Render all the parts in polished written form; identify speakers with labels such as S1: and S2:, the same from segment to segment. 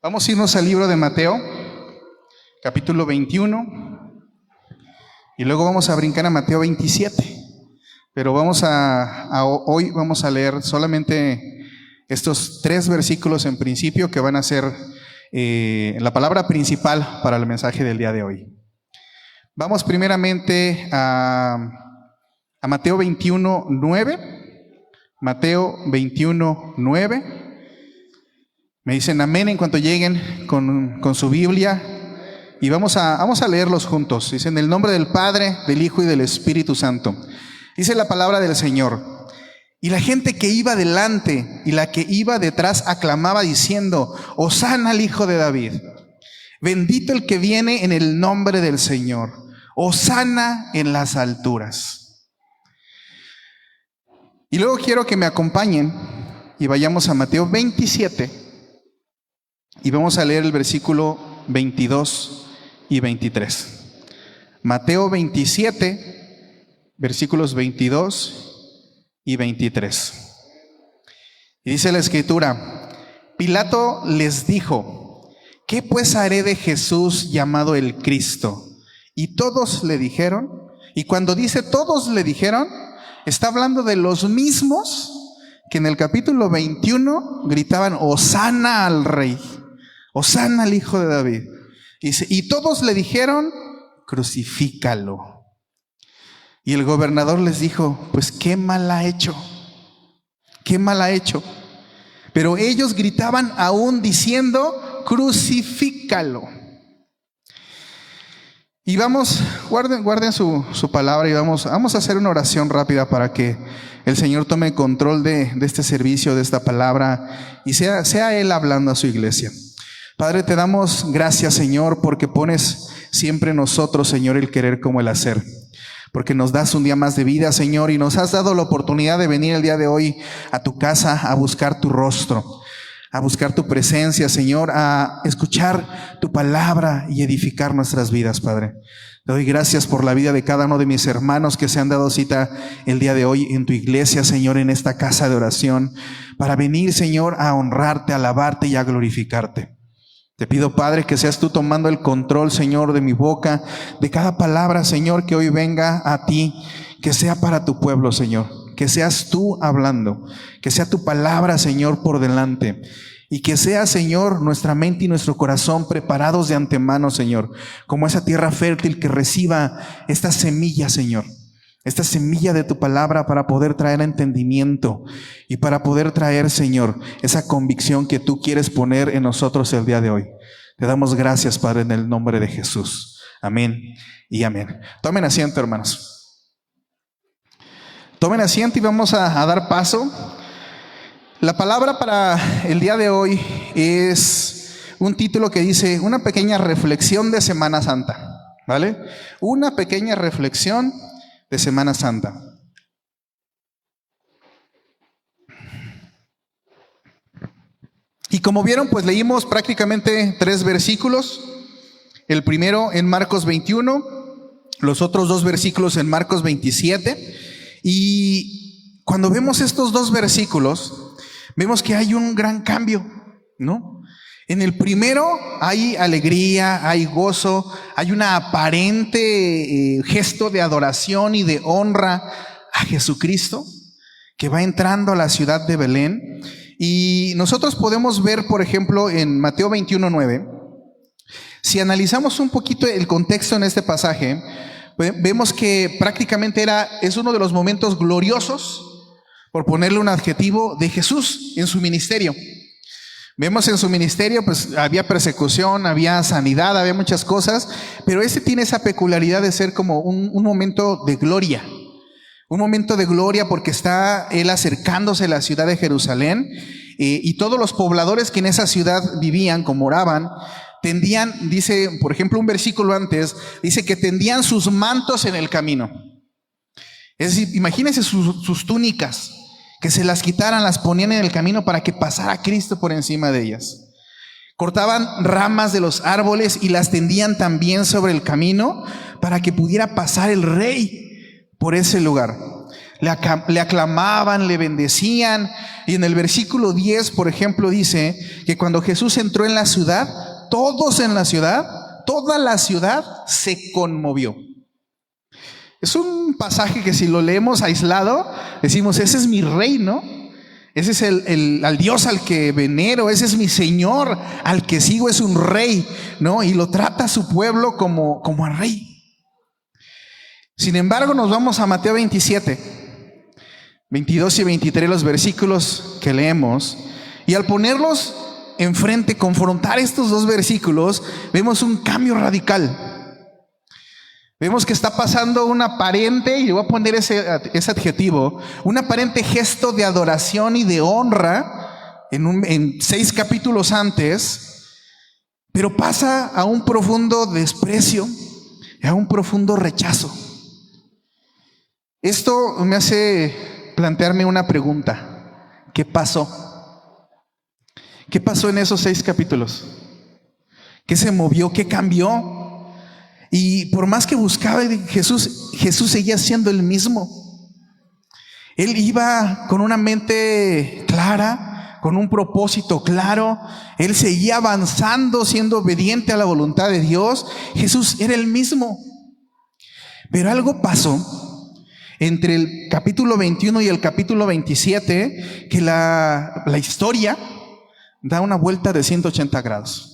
S1: Vamos a irnos al libro de Mateo, capítulo 21, y luego vamos a brincar a Mateo 27. Pero hoy vamos a leer solamente estos 3 versículos en principio que van a ser la palabra principal para el mensaje del día de hoy. Vamos primeramente a Mateo 21, 9. Mateo 21, 9. Me dicen amén en cuanto lleguen con su Biblia. Y vamos a leerlos juntos. Dice en el nombre del Padre, del Hijo y del Espíritu Santo. Dice la palabra del Señor. Y la gente que iba delante y la que iba detrás aclamaba diciendo: Hosana al Hijo de David. Bendito el que viene en el nombre del Señor. Hosana en las alturas. Y luego quiero que me acompañen y vayamos a Mateo 27 y vamos a leer el versículo 22 y 23. Mateo 27, versículos 22 y 23. Y dice la Escritura: Pilato les dijo: ¿qué pues haré de Jesús llamado el Cristo? Y todos le dijeron, y cuando dice todos le dijeron, está hablando de los mismos que en el capítulo 21 gritaban: Hosana al Rey, Hosana al Hijo de David. Y todos le dijeron: crucifícalo. Y el gobernador les dijo: pues qué mal ha hecho, qué mal ha hecho. Pero ellos gritaban aún diciendo: crucifícalo. Y vamos, guarden su palabra y vamos a hacer una oración rápida para que el Señor tome control de este servicio, de esta palabra, y sea Él hablando a su iglesia. Padre, te damos gracias, Señor, porque pones siempre en nosotros, Señor, el querer como el hacer. Porque nos das un día más de vida, Señor, y nos has dado la oportunidad de venir el día de hoy a tu casa a buscar tu rostro, a buscar tu presencia, Señor, a escuchar tu palabra y edificar nuestras vidas, Padre. Te doy gracias por la vida de cada uno de mis hermanos que se han dado cita el día de hoy en tu iglesia, Señor, en esta casa de oración, para venir, Señor, a honrarte, a alabarte y a glorificarte. Te pido, Padre, que seas tú tomando el control, Señor, de mi boca, de cada palabra, Señor, que hoy venga a ti, que sea para tu pueblo, Señor. Que seas tú hablando, que sea tu palabra, Señor, por delante. Y que sea, Señor, nuestra mente y nuestro corazón preparados de antemano, Señor, como esa tierra fértil que reciba esta semilla, Señor. Esta semilla de tu palabra para poder traer entendimiento y para poder traer, Señor, esa convicción que tú quieres poner en nosotros el día de hoy. Te damos gracias, Padre, en el nombre de Jesús. Amén y amén. Tomen asiento, hermanos. Tomen asiento y vamos a dar paso. La palabra para el día de hoy es un título que dice: una pequeña reflexión de Semana Santa. ¿Vale? Una pequeña reflexión de Semana Santa. Y como vieron, pues leímos prácticamente 3 versículos. El primero en Marcos 21, los otros 2 versículos en Marcos 27. Y cuando vemos estos 2 versículos, vemos que hay un gran cambio, ¿no? En el primero hay alegría, hay gozo, hay una aparente gesto de adoración y de honra a Jesucristo que va entrando a la ciudad de Belén. Y nosotros podemos ver, por ejemplo, en Mateo 21:9, si analizamos un poquito el contexto en este pasaje, vemos que prácticamente es uno de los momentos gloriosos, por ponerle un adjetivo, de Jesús en su ministerio. Vemos en su ministerio, pues había persecución, había sanidad, había muchas cosas, pero tiene esa peculiaridad de ser como un momento de gloria. Un momento de gloria porque está él acercándose a la ciudad de Jerusalén, y todos los pobladores que en esa ciudad vivían, como moraban, tendían, dice, por ejemplo, un versículo antes, dice que tendían sus mantos en el camino. Es decir, imagínense sus túnicas, que se las quitaran, las ponían en el camino para que pasara Cristo por encima de ellas. Cortaban ramas de los árboles y las tendían también sobre el camino para que pudiera pasar el Rey por ese lugar. le aclamaban, le bendecían. Y en el versículo 10, por ejemplo, dice que cuando Jesús entró en la ciudad, todos en la ciudad, toda la ciudad se conmovió. Es un pasaje que si lo leemos aislado, decimos, ese es mi rey, ¿no? Ese es al Dios al que venero, ese es mi Señor, al que sigo, es un rey, ¿no? Y lo trata a su pueblo como a rey. Sin embargo, nos vamos a Mateo 27, 22 y 23, los versículos que leemos, y al ponerlos enfrente, confrontar estos dos versículos, vemos un cambio radical. Vemos que está pasando un aparente, y le voy a poner ese adjetivo, un aparente gesto de adoración y de honra en 6 capítulos antes, pero pasa a un profundo desprecio, a un profundo rechazo. Esto me hace plantearme una pregunta: ¿qué pasó? ¿Qué pasó en esos 6 capítulos? ¿Qué se movió? ¿Qué cambió? Y por más que buscaba Jesús seguía siendo el mismo. Él iba con una mente clara, con un propósito claro. Él seguía avanzando, siendo obediente a la voluntad de Dios. Jesús era el mismo. Pero algo pasó entre el capítulo 21 y el capítulo 27, que la historia da una vuelta de 180 grados.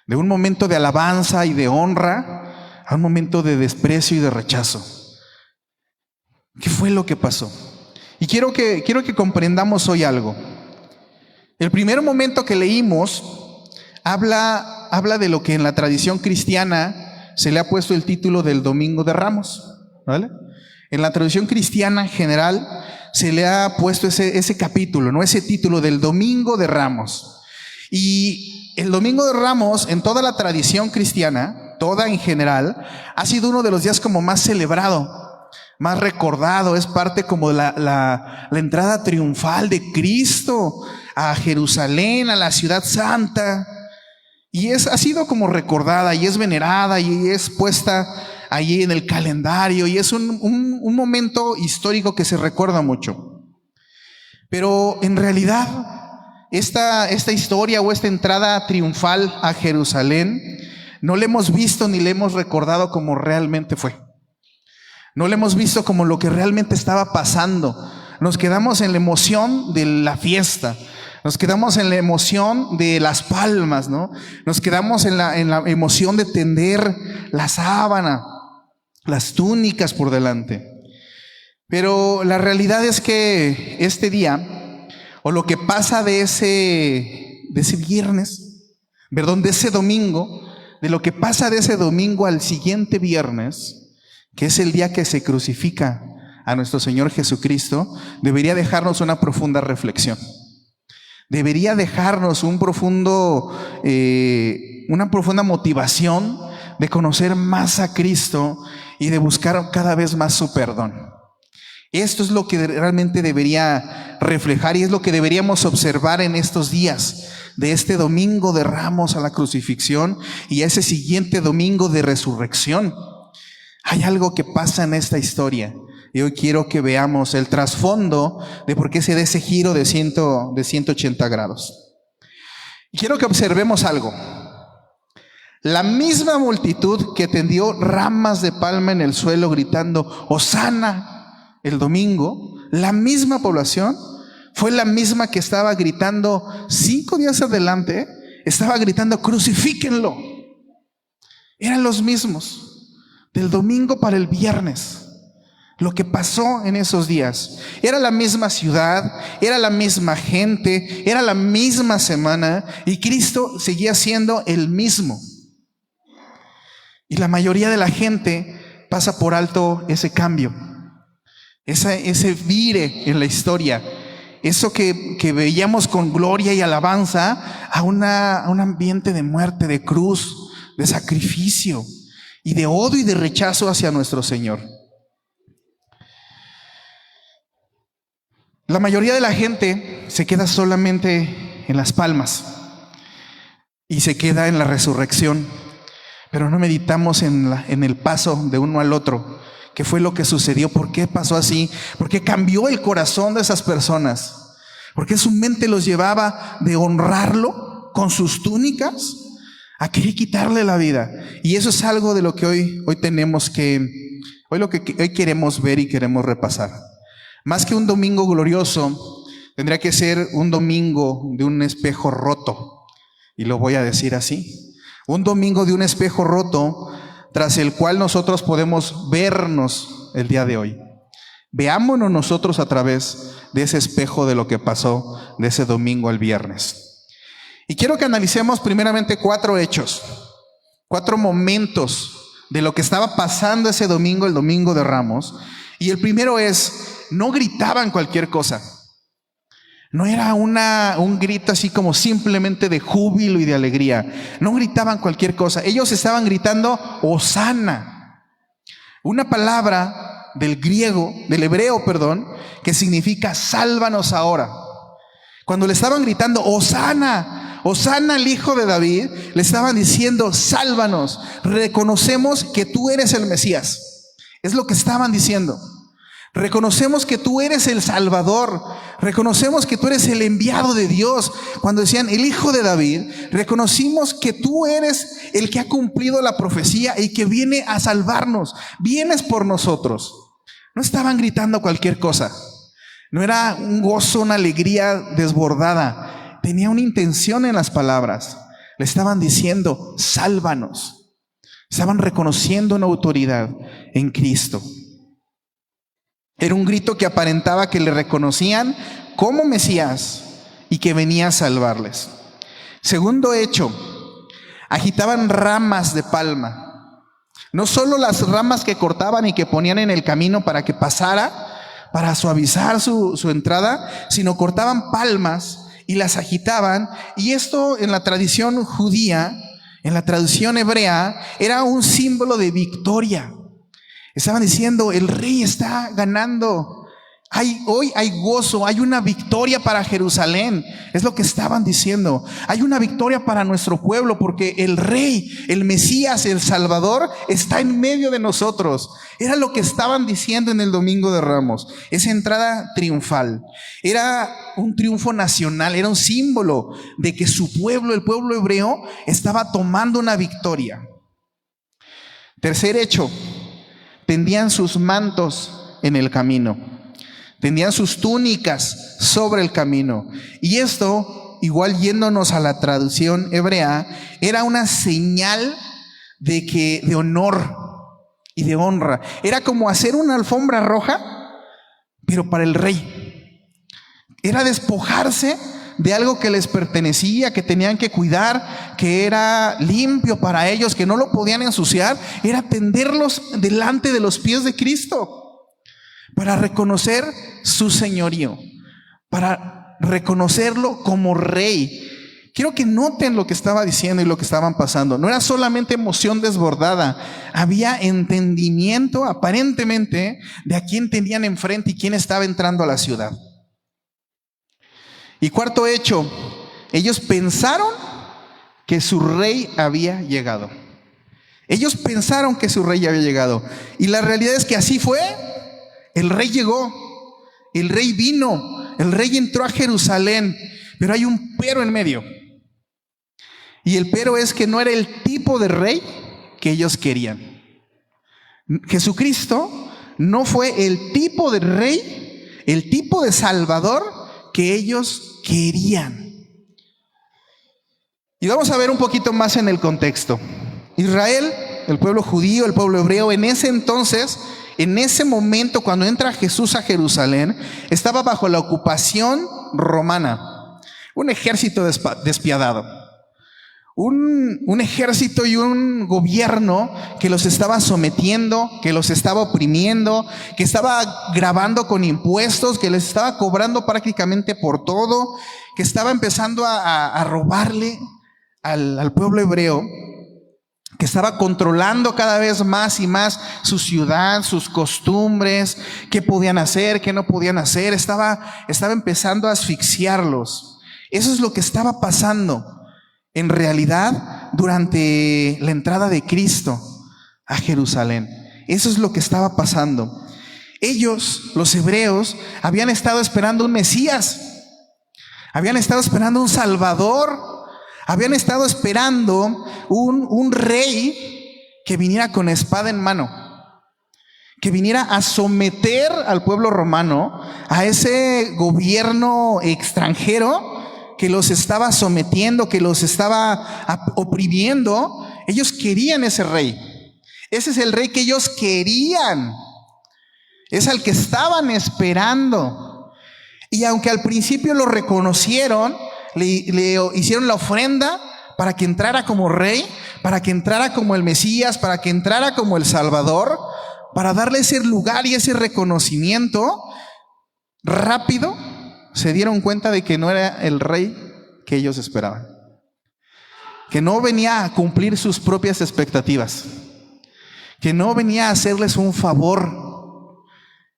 S1: De un momento de alabanza y de honra a un momento de desprecio y de rechazo. ¿Qué fue lo que pasó? Y quiero que comprendamos hoy algo. El primer momento que leímos habla de lo que en la tradición cristiana se le ha puesto el título del Domingo de Ramos, ¿vale? En la tradición cristiana en general se le ha puesto ese capítulo, ¿no? Ese título del Domingo de Ramos. Y el Domingo de Ramos, en toda la tradición cristiana, toda en general, ha sido uno de los días como más celebrado, más recordado. Es parte como la entrada triunfal de Cristo a Jerusalén, a la ciudad santa. Y ha sido como recordada y es venerada y es puesta allí en el calendario. Y es un momento histórico que se recuerda mucho. Pero en realidad, esta historia o esta entrada triunfal a Jerusalén no la hemos visto ni la hemos recordado como realmente fue. No la hemos visto como lo que realmente estaba pasando. Nos quedamos en la emoción de la fiesta, nos quedamos en la emoción de las palmas, ¿no? Nos quedamos en la emoción de tender la sábana, las túnicas por delante. Pero la realidad es que este día, o lo que pasa de ese viernes, perdón, de ese domingo, de lo que pasa de ese domingo al siguiente viernes, que es el día que se crucifica a nuestro Señor Jesucristo, debería dejarnos una profunda reflexión. Debería dejarnos una profunda motivación de conocer más a Cristo y de buscar cada vez más su perdón. Esto es lo que realmente debería reflejar y es lo que deberíamos observar en estos días, de este domingo de Ramos a la crucifixión y a ese siguiente domingo de resurrección. Hay algo que pasa en esta historia y hoy quiero que veamos el trasfondo de por qué se da ese giro de 180 grados. Y quiero que observemos algo. La misma multitud que tendió ramas de palma en el suelo gritando Hosana el domingo, la misma población fue la misma que estaba gritando 5 días adelante, estaba gritando crucifíquenlo. Eran los mismos del domingo para el viernes. Lo que pasó en esos días era la misma ciudad, era la misma gente, era la misma semana y Cristo seguía siendo el mismo. Y la mayoría de la gente pasa por alto ese cambio. Ese vire en la historia, eso que veíamos con gloria y alabanza a un ambiente de muerte, de cruz, de sacrificio y de odio y de rechazo hacia nuestro Señor. La mayoría de la gente se queda solamente en las palmas y se queda en la resurrección, pero no meditamos en el paso de uno al otro, ¿Qué fue lo que sucedió? ¿Por qué pasó así? ¿Por qué cambió el corazón de esas personas? ¿Por qué su mente los llevaba de honrarlo con sus túnicas a querer quitarle la vida? Y eso es algo de lo que hoy queremos ver y queremos repasar. Más que un domingo glorioso, tendría que ser un domingo de un espejo roto. Y lo voy a decir así. Un domingo de un espejo roto, tras el cual nosotros podemos vernos el día de hoy. Veámonos nosotros a través de ese espejo de lo que pasó de ese domingo al viernes. Y quiero que analicemos primeramente 4 hechos, 4 momentos de lo que estaba pasando ese domingo, el domingo de Ramos. Y el primero es, no gritaban cualquier cosa. No era un grito así como simplemente de júbilo y de alegría. No gritaban cualquier cosa. Ellos estaban gritando Hosana, una palabra del hebreo, que significa sálvanos ahora. Cuando le estaban gritando Hosana, Hosana al Hijo de David, le estaban diciendo sálvanos, reconocemos que tú eres el Mesías. Es lo que estaban diciendo. Reconocemos que tú eres el Salvador, reconocemos que tú eres el enviado de Dios. Cuando decían el Hijo de David, reconocimos que tú eres el que ha cumplido la profecía y que viene a salvarnos, vienes por nosotros. No estaban gritando cualquier cosa, no era un gozo, una alegría desbordada, tenía una intención en las palabras. Le estaban diciendo sálvanos, estaban reconociendo una autoridad en Cristo. Era un grito que aparentaba que le reconocían como Mesías y que venía a salvarles. Segundo hecho, agitaban ramas de palma. No solo las ramas que cortaban y que ponían en el camino para que pasara, para suavizar su entrada, sino cortaban palmas y las agitaban. Y esto en la tradición judía, en la tradición hebrea, era un símbolo de victoria. Estaban diciendo, el rey está ganando. Hoy hay gozo, hay una victoria para Jerusalén. Es lo que estaban diciendo. Hay una victoria para nuestro pueblo porque el rey, el Mesías, el Salvador está en medio de nosotros. Era lo que estaban diciendo en el Domingo de Ramos. Esa entrada triunfal. Era un triunfo nacional, era un símbolo de que su pueblo, el pueblo hebreo, estaba tomando una victoria. Tercer hecho. Tendían sus mantos en el camino, tendían sus túnicas sobre el camino. Y esto, igual yéndonos a la traducción hebrea, era una señal de honor y de honra. Era como hacer una alfombra roja, pero para el rey. Era despojarse de algo que les pertenecía, que tenían que cuidar, que era limpio para ellos, que no lo podían ensuciar. Era tenderlos delante de los pies de Cristo para reconocer su señorío, para reconocerlo como rey. Quiero que noten lo que estaba diciendo y lo que estaban pasando. No era solamente emoción desbordada, había entendimiento aparentemente de a quién tenían enfrente y quién estaba entrando a la ciudad. Y cuarto hecho, ellos pensaron que su rey había llegado. Ellos pensaron que su rey había llegado. Y la realidad es que así fue. El rey llegó, el rey vino, el rey entró a Jerusalén. Pero hay un pero en medio. Y el pero es que no era el tipo de rey que ellos querían. Jesucristo no fue el tipo de rey, el tipo de Salvador que ellos querían. Y vamos a ver un poquito más en el contexto. Israel, el pueblo judío, el pueblo hebreo, en ese entonces, en ese momento cuando entra Jesús a Jerusalén, estaba bajo la ocupación romana. Un ejército despiadado. Un ejército y un gobierno que los estaba sometiendo, que los estaba oprimiendo, que estaba grabando con impuestos, que les estaba cobrando prácticamente por todo, que estaba empezando a robarle al pueblo hebreo, que estaba controlando cada vez más y más su ciudad, sus costumbres, qué podían hacer, qué no podían hacer. Estaba empezando a asfixiarlos. Eso es lo que estaba pasando. En realidad, durante la entrada de Cristo a Jerusalén, Eso es lo que estaba pasando. Ellos, los hebreos, habían estado esperando un Mesías, habían estado esperando un Salvador, habían estado esperando un rey que viniera con espada en mano, que viniera a someter al pueblo romano, a ese gobierno extranjero que los estaba sometiendo, que los estaba oprimiendo. Ellos querían ese rey. Ese es el rey que ellos querían. Es al que estaban esperando. Y aunque al principio lo reconocieron, le hicieron la ofrenda para que entrara como rey, para que entrara como el Mesías, para que entrara como el Salvador, para darle ese lugar y ese reconocimiento, rápido se dieron cuenta de que no era el rey que ellos esperaban, que no venía a cumplir sus propias expectativas, que no venía a hacerles un favor,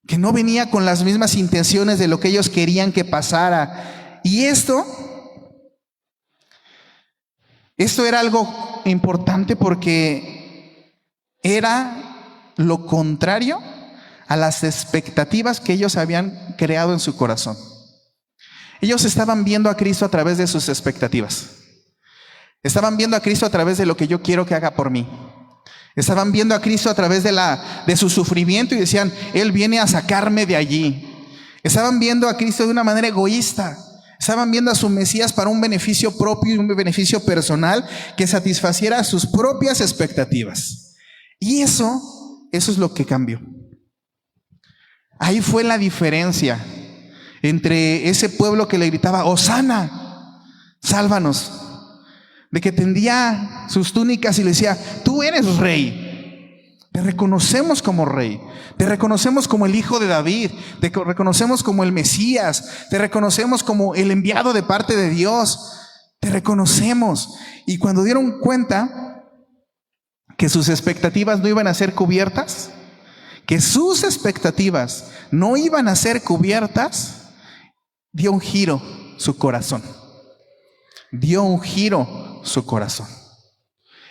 S1: que no venía con las mismas intenciones de lo que ellos querían que pasara. Y esto era algo importante porque era lo contrario a las expectativas que ellos habían creado en su corazón. Ellos estaban viendo a Cristo a través de sus expectativas. Estaban viendo a Cristo a través de lo que yo quiero que haga por mí. Estaban viendo a Cristo a través de su sufrimiento y decían, Él viene a sacarme de allí. Estaban viendo a Cristo de una manera egoísta. Estaban viendo a su Mesías para un beneficio propio y un beneficio personal que satisfaciera sus propias expectativas. Y eso es lo que cambió. Ahí fue la diferencia entre ese pueblo que le gritaba, Hosana, sálvanos, de que tendía sus túnicas y le decía, tú eres rey, te reconocemos como rey, te reconocemos como el hijo de David, te reconocemos como el Mesías, te reconocemos como el enviado de parte de Dios, te reconocemos. Y cuando dieron cuenta que sus expectativas no iban a ser cubiertas, que sus expectativas no iban a ser cubiertas, dio un giro su corazón. Dio un giro su corazón.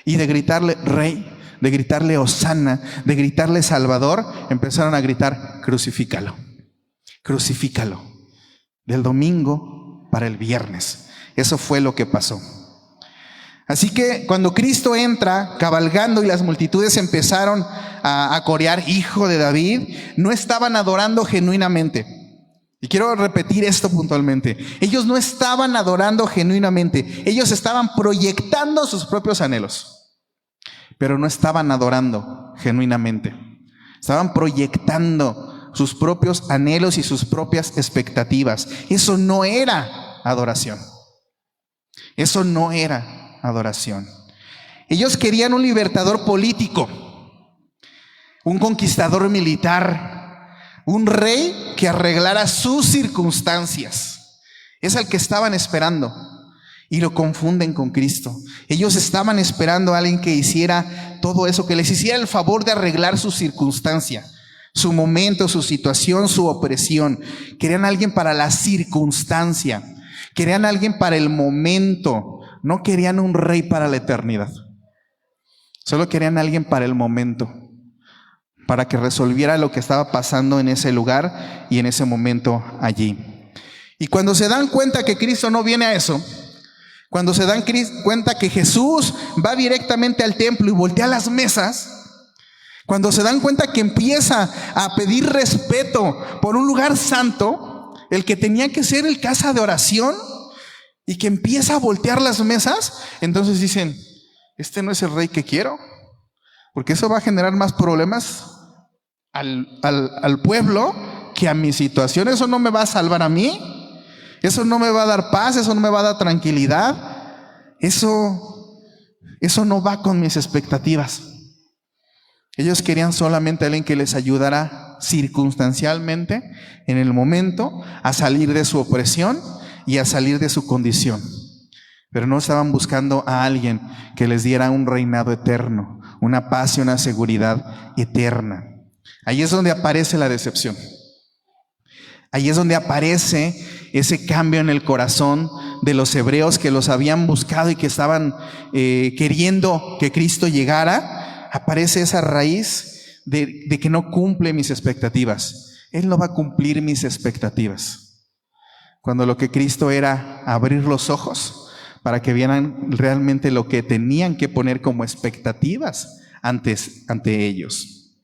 S1: Y de gritarle rey, de gritarle Hosana, de gritarle Salvador, empezaron a gritar crucifícalo, crucifícalo. Del domingo para el viernes. Eso fue lo que pasó. Así que cuando Cristo entra cabalgando y las multitudes empezaron a corear hijo de David, no estaban adorando genuinamente. Y quiero repetir esto puntualmente. Ellos no estaban adorando genuinamente. Ellos estaban proyectando sus propios anhelos, pero no estaban adorando genuinamente. Estaban proyectando sus propios anhelos y sus propias expectativas. Eso no era adoración. Eso no era adoración. Ellos querían un libertador político, un conquistador militar, un rey que arreglara sus circunstancias. Es al que estaban esperando y lo confunden con Cristo. Ellos estaban esperando a alguien que hiciera todo eso, que les hiciera el favor de arreglar su circunstancia, su momento, su situación, su opresión. Querían a alguien para la circunstancia, querían a alguien para el momento. No querían un rey para la eternidad. Solo querían a alguien para el momento, para que resolviera lo que estaba pasando en ese lugar y en ese momento allí. Y cuando se dan cuenta que Cristo no viene a eso, cuando se dan cuenta que Jesús va directamente al templo y voltea las mesas, cuando se dan cuenta que empieza a pedir respeto por un lugar santo, el que tenía que ser el casa de oración, y que empieza a voltear las mesas, entonces dicen, este no es el rey que quiero, porque eso va a generar más problemas al pueblo que a mi situación. Eso no me va a salvar a mí, eso no me va a dar paz, eso no me va a dar tranquilidad, eso no va con mis expectativas. Ellos querían solamente a alguien que les ayudara circunstancialmente en el momento a salir de su opresión y a salir de su condición, pero no estaban buscando a alguien que les diera un reinado eterno, una paz y una seguridad eterna. Ahí es donde aparece la decepción. Ahí es donde aparece ese cambio en el corazón de los hebreos que los habían buscado y que estaban queriendo que Cristo llegara. Aparece esa raíz de que no cumple mis expectativas. Él no va a cumplir mis expectativas. Cuando lo que Cristo era abrir los ojos para que vieran realmente lo que tenían que poner como expectativas ante ellos.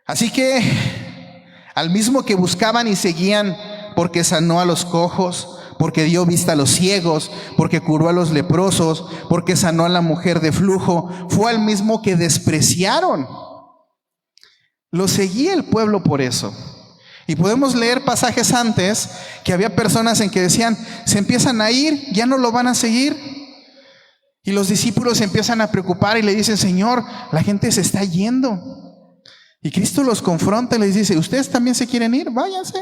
S1: Así que al mismo que buscaban y seguían, porque sanó a los cojos, porque dio vista a los ciegos, porque curó a los leprosos, porque sanó a la mujer de flujo, fue al mismo que despreciaron. Lo seguía el pueblo por eso. Y podemos leer pasajes antes que había personas en que decían, se empiezan a ir, ya no lo van a seguir. Y los discípulos se empiezan a preocupar y le dicen, Señor, la gente se está yendo. Y Cristo los confronta y les dice, ¿ustedes también se quieren ir? Váyanse.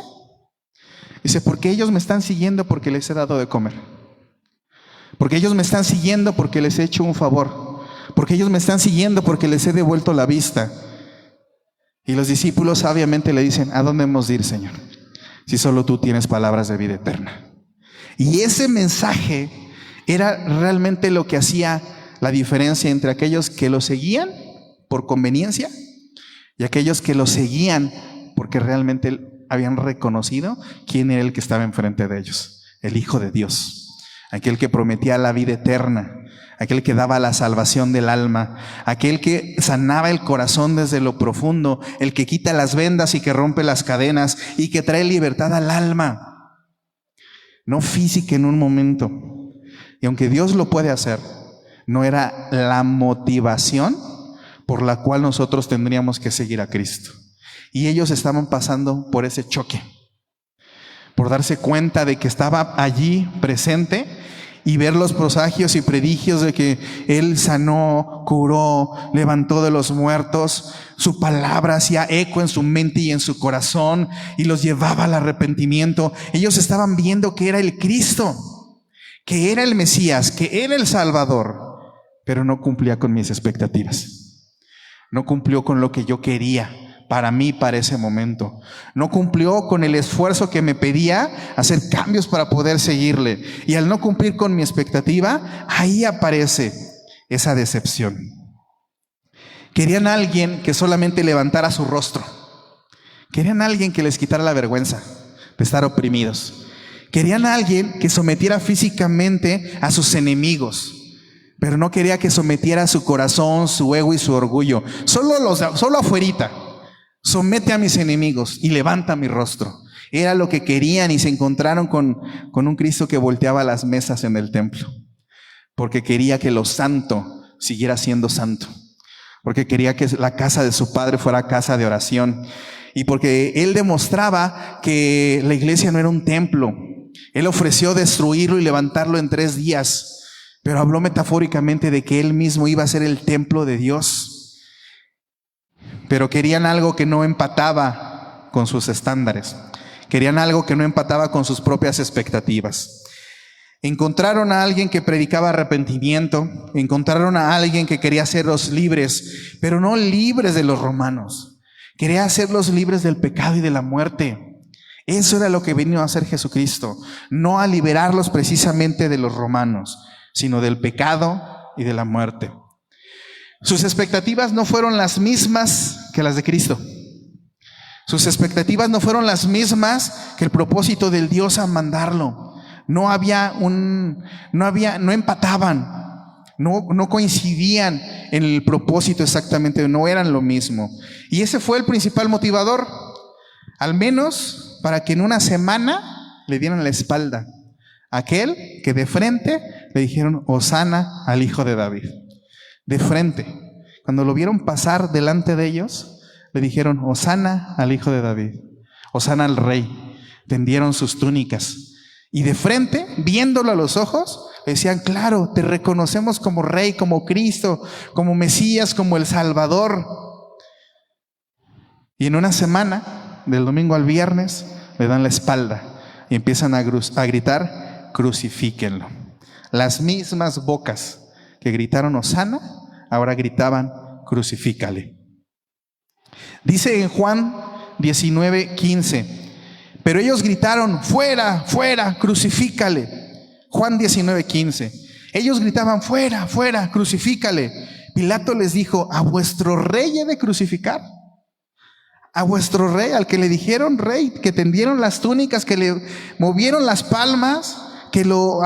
S1: Dice, porque ellos me están siguiendo porque les he dado de comer. Porque ellos me están siguiendo porque les he hecho un favor. Porque ellos me están siguiendo porque les he devuelto la vista. Y los discípulos sabiamente le dicen, ¿a dónde hemos de ir, Señor? Si solo tú tienes palabras de vida eterna. Y ese mensaje era realmente lo que hacía la diferencia entre aquellos que lo seguían por conveniencia y aquellos que lo seguían porque realmente habían reconocido quién era el que estaba enfrente de ellos, el Hijo de Dios, aquel que prometía la vida eterna, aquel que daba la salvación del alma, aquel que sanaba el corazón desde lo profundo, el que quita las vendas y que rompe las cadenas y que trae libertad al alma, no física en un momento. Y aunque Dios lo puede hacer, no era la motivación por la cual nosotros tendríamos que seguir a Cristo. Y ellos estaban pasando por ese choque, por darse cuenta de que estaba allí presente y ver los presagios y prodigios de que Él sanó, curó, levantó de los muertos. Su palabra hacía eco en su mente y en su corazón y los llevaba al arrepentimiento. Ellos estaban viendo que era el Cristo, que era el Mesías, que era el Salvador, pero no cumplía con mis expectativas. No cumplió con lo que yo quería para mí, para ese momento. No cumplió con el esfuerzo que me pedía hacer cambios para poder seguirle. Y al no cumplir con mi expectativa, ahí aparece esa decepción. Querían a alguien que solamente levantara su rostro. Querían a alguien que les quitara la vergüenza de estar oprimidos. Querían a alguien que sometiera físicamente a sus enemigos, pero no quería que sometiera su corazón, su ego y su orgullo. Solo afuerita. Somete a mis enemigos y levanta mi rostro. Era lo que querían y se encontraron con un Cristo que volteaba las mesas en el templo. Porque quería que lo santo siguiera siendo santo. Porque quería que la casa de su padre fuera casa de oración. Y porque Él demostraba que la iglesia no era un templo. Él ofreció destruirlo y levantarlo en 3 días. Pero habló metafóricamente de que Él mismo iba a ser el templo de Dios. Pero querían algo que no empataba con sus estándares. Querían algo que no empataba con sus propias expectativas. Encontraron a alguien que predicaba arrepentimiento. Encontraron a alguien que quería hacerlos libres, pero no libres de los romanos. Quería hacerlos libres del pecado y de la muerte. Eso era lo que vino a hacer Jesucristo. No a liberarlos precisamente de los romanos, sino del pecado y de la muerte. Sus expectativas no fueron las mismas que las de Cristo. Sus expectativas no fueron las mismas que el propósito del Dios a mandarlo. No empataban, no coincidían en el propósito exactamente, no eran lo mismo. Y ese fue el principal motivador, al menos para que en una semana le dieran la espalda a aquel que de frente le dijeron Hosana al Hijo de David. De frente, cuando lo vieron pasar delante de ellos, le dijeron Hosana al Hijo de David, Hosana al Rey. Tendieron sus túnicas y de frente, viéndolo a los ojos, le decían, claro, te reconocemos como Rey, como Cristo, como Mesías, como el Salvador. Y en una semana, del domingo al viernes, le dan la espalda y empiezan a gritar, crucifíquenlo. Las mismas bocas que gritaron Hosana, ahora gritaban, crucifícale. Dice en Juan 19:15, pero ellos gritaron, fuera, fuera, crucifícale. Juan 19:15, ellos gritaban, fuera, fuera, crucifícale. Pilato les dijo: ¿a vuestro rey he de crucificar? A vuestro rey, al que le dijeron rey, que tendieron las túnicas, que le movieron las palmas, que lo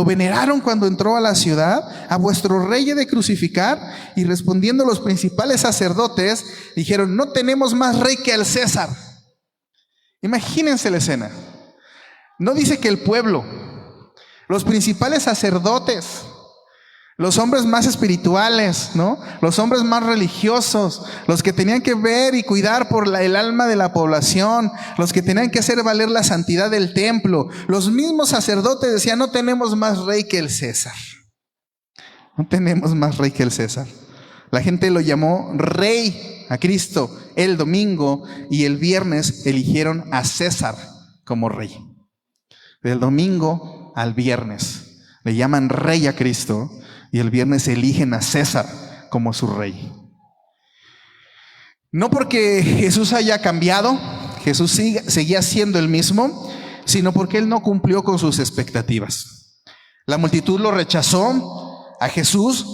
S1: veneraron cuando entró a la ciudad. ¿A vuestro rey he de crucificar? Y respondiendo los principales sacerdotes, dijeron: no tenemos más rey que el César. Imagínense la escena. No dice que el pueblo, los principales sacerdotes, los hombres más espirituales, ¿no? Los hombres más religiosos, los que tenían que ver y cuidar por el alma de la población, los que tenían que hacer valer la santidad del templo. Los mismos sacerdotes decían: no tenemos más rey que el César. No tenemos más rey que el César. La gente lo llamó rey a Cristo el domingo, y el viernes eligieron a César como rey. Del domingo al viernes le llaman rey a Cristo, y el viernes eligen a César como su rey. No porque Jesús haya cambiado, Jesús seguía siendo el mismo, sino porque Él no cumplió con sus expectativas. La multitud lo rechazó a Jesús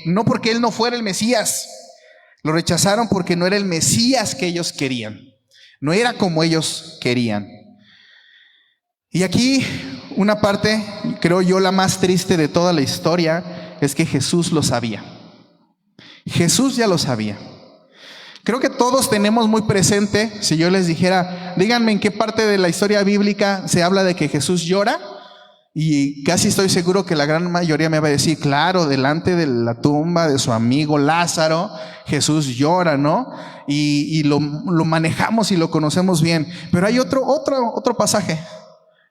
S1: no porque Él no fuera el Mesías. Lo rechazaron porque no era el Mesías que ellos querían. No era como ellos querían. Y aquí una parte, creo yo, la más triste de toda la historia, es que Jesús lo sabía. Jesús ya lo sabía. Creo que todos tenemos muy presente, si yo les dijera: díganme en qué parte de la historia bíblica se habla de que Jesús llora, y casi estoy seguro que la gran mayoría me va a decir: claro, delante de la tumba de su amigo Lázaro, Jesús llora, ¿no? Y lo manejamos y lo conocemos bien. Pero hay otro pasaje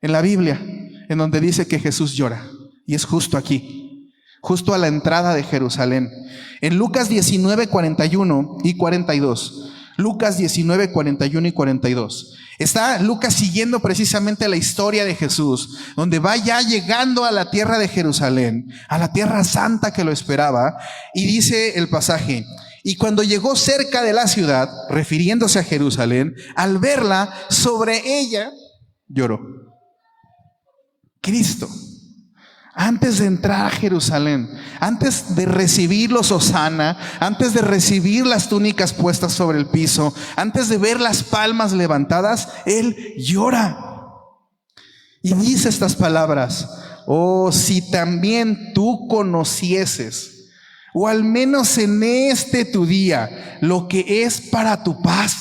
S1: en la Biblia en donde dice que Jesús llora, y es justo aquí, justo a la entrada de Jerusalén, en Lucas 19, 41 y 42. Lucas 19, 41 y 42. Está Lucas siguiendo precisamente la historia de Jesús, donde va ya llegando a la tierra de Jerusalén, a la tierra santa que lo esperaba, y dice el pasaje: y cuando llegó cerca de la ciudad, refiriéndose a Jerusalén, al verla, sobre ella lloró. Cristo, antes de entrar a Jerusalén, antes de recibir los hosana, antes de recibir las túnicas puestas sobre el piso, antes de ver las palmas levantadas, Él llora. Y dice estas palabras: oh, si también tú conocieses, o al menos en este tu día, lo que es para tu paz.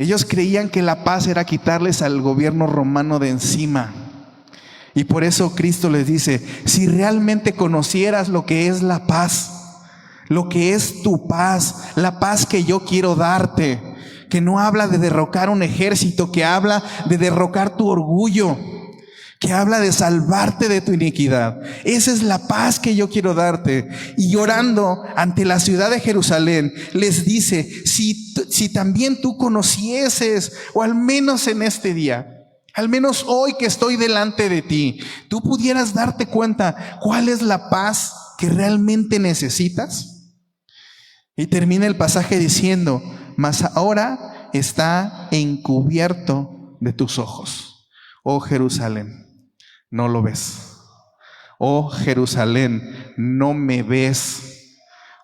S1: Ellos creían que la paz era quitarles al gobierno romano de encima. Y por eso Cristo les dice: si realmente conocieras lo que es la paz, lo que es tu paz, la paz que yo quiero darte, que no habla de derrocar un ejército, que habla de derrocar tu orgullo, que habla de salvarte de tu iniquidad. Esa es la paz que yo quiero darte. Y llorando ante la ciudad de Jerusalén, les dice: si también tú conocieses, o al menos en este día, al menos hoy que estoy delante de ti, tú pudieras darte cuenta cuál es la paz que realmente necesitas. Y termina el pasaje diciendo: mas ahora está encubierto de tus ojos, oh Jerusalén, no lo ves. Oh Jerusalén, no me ves.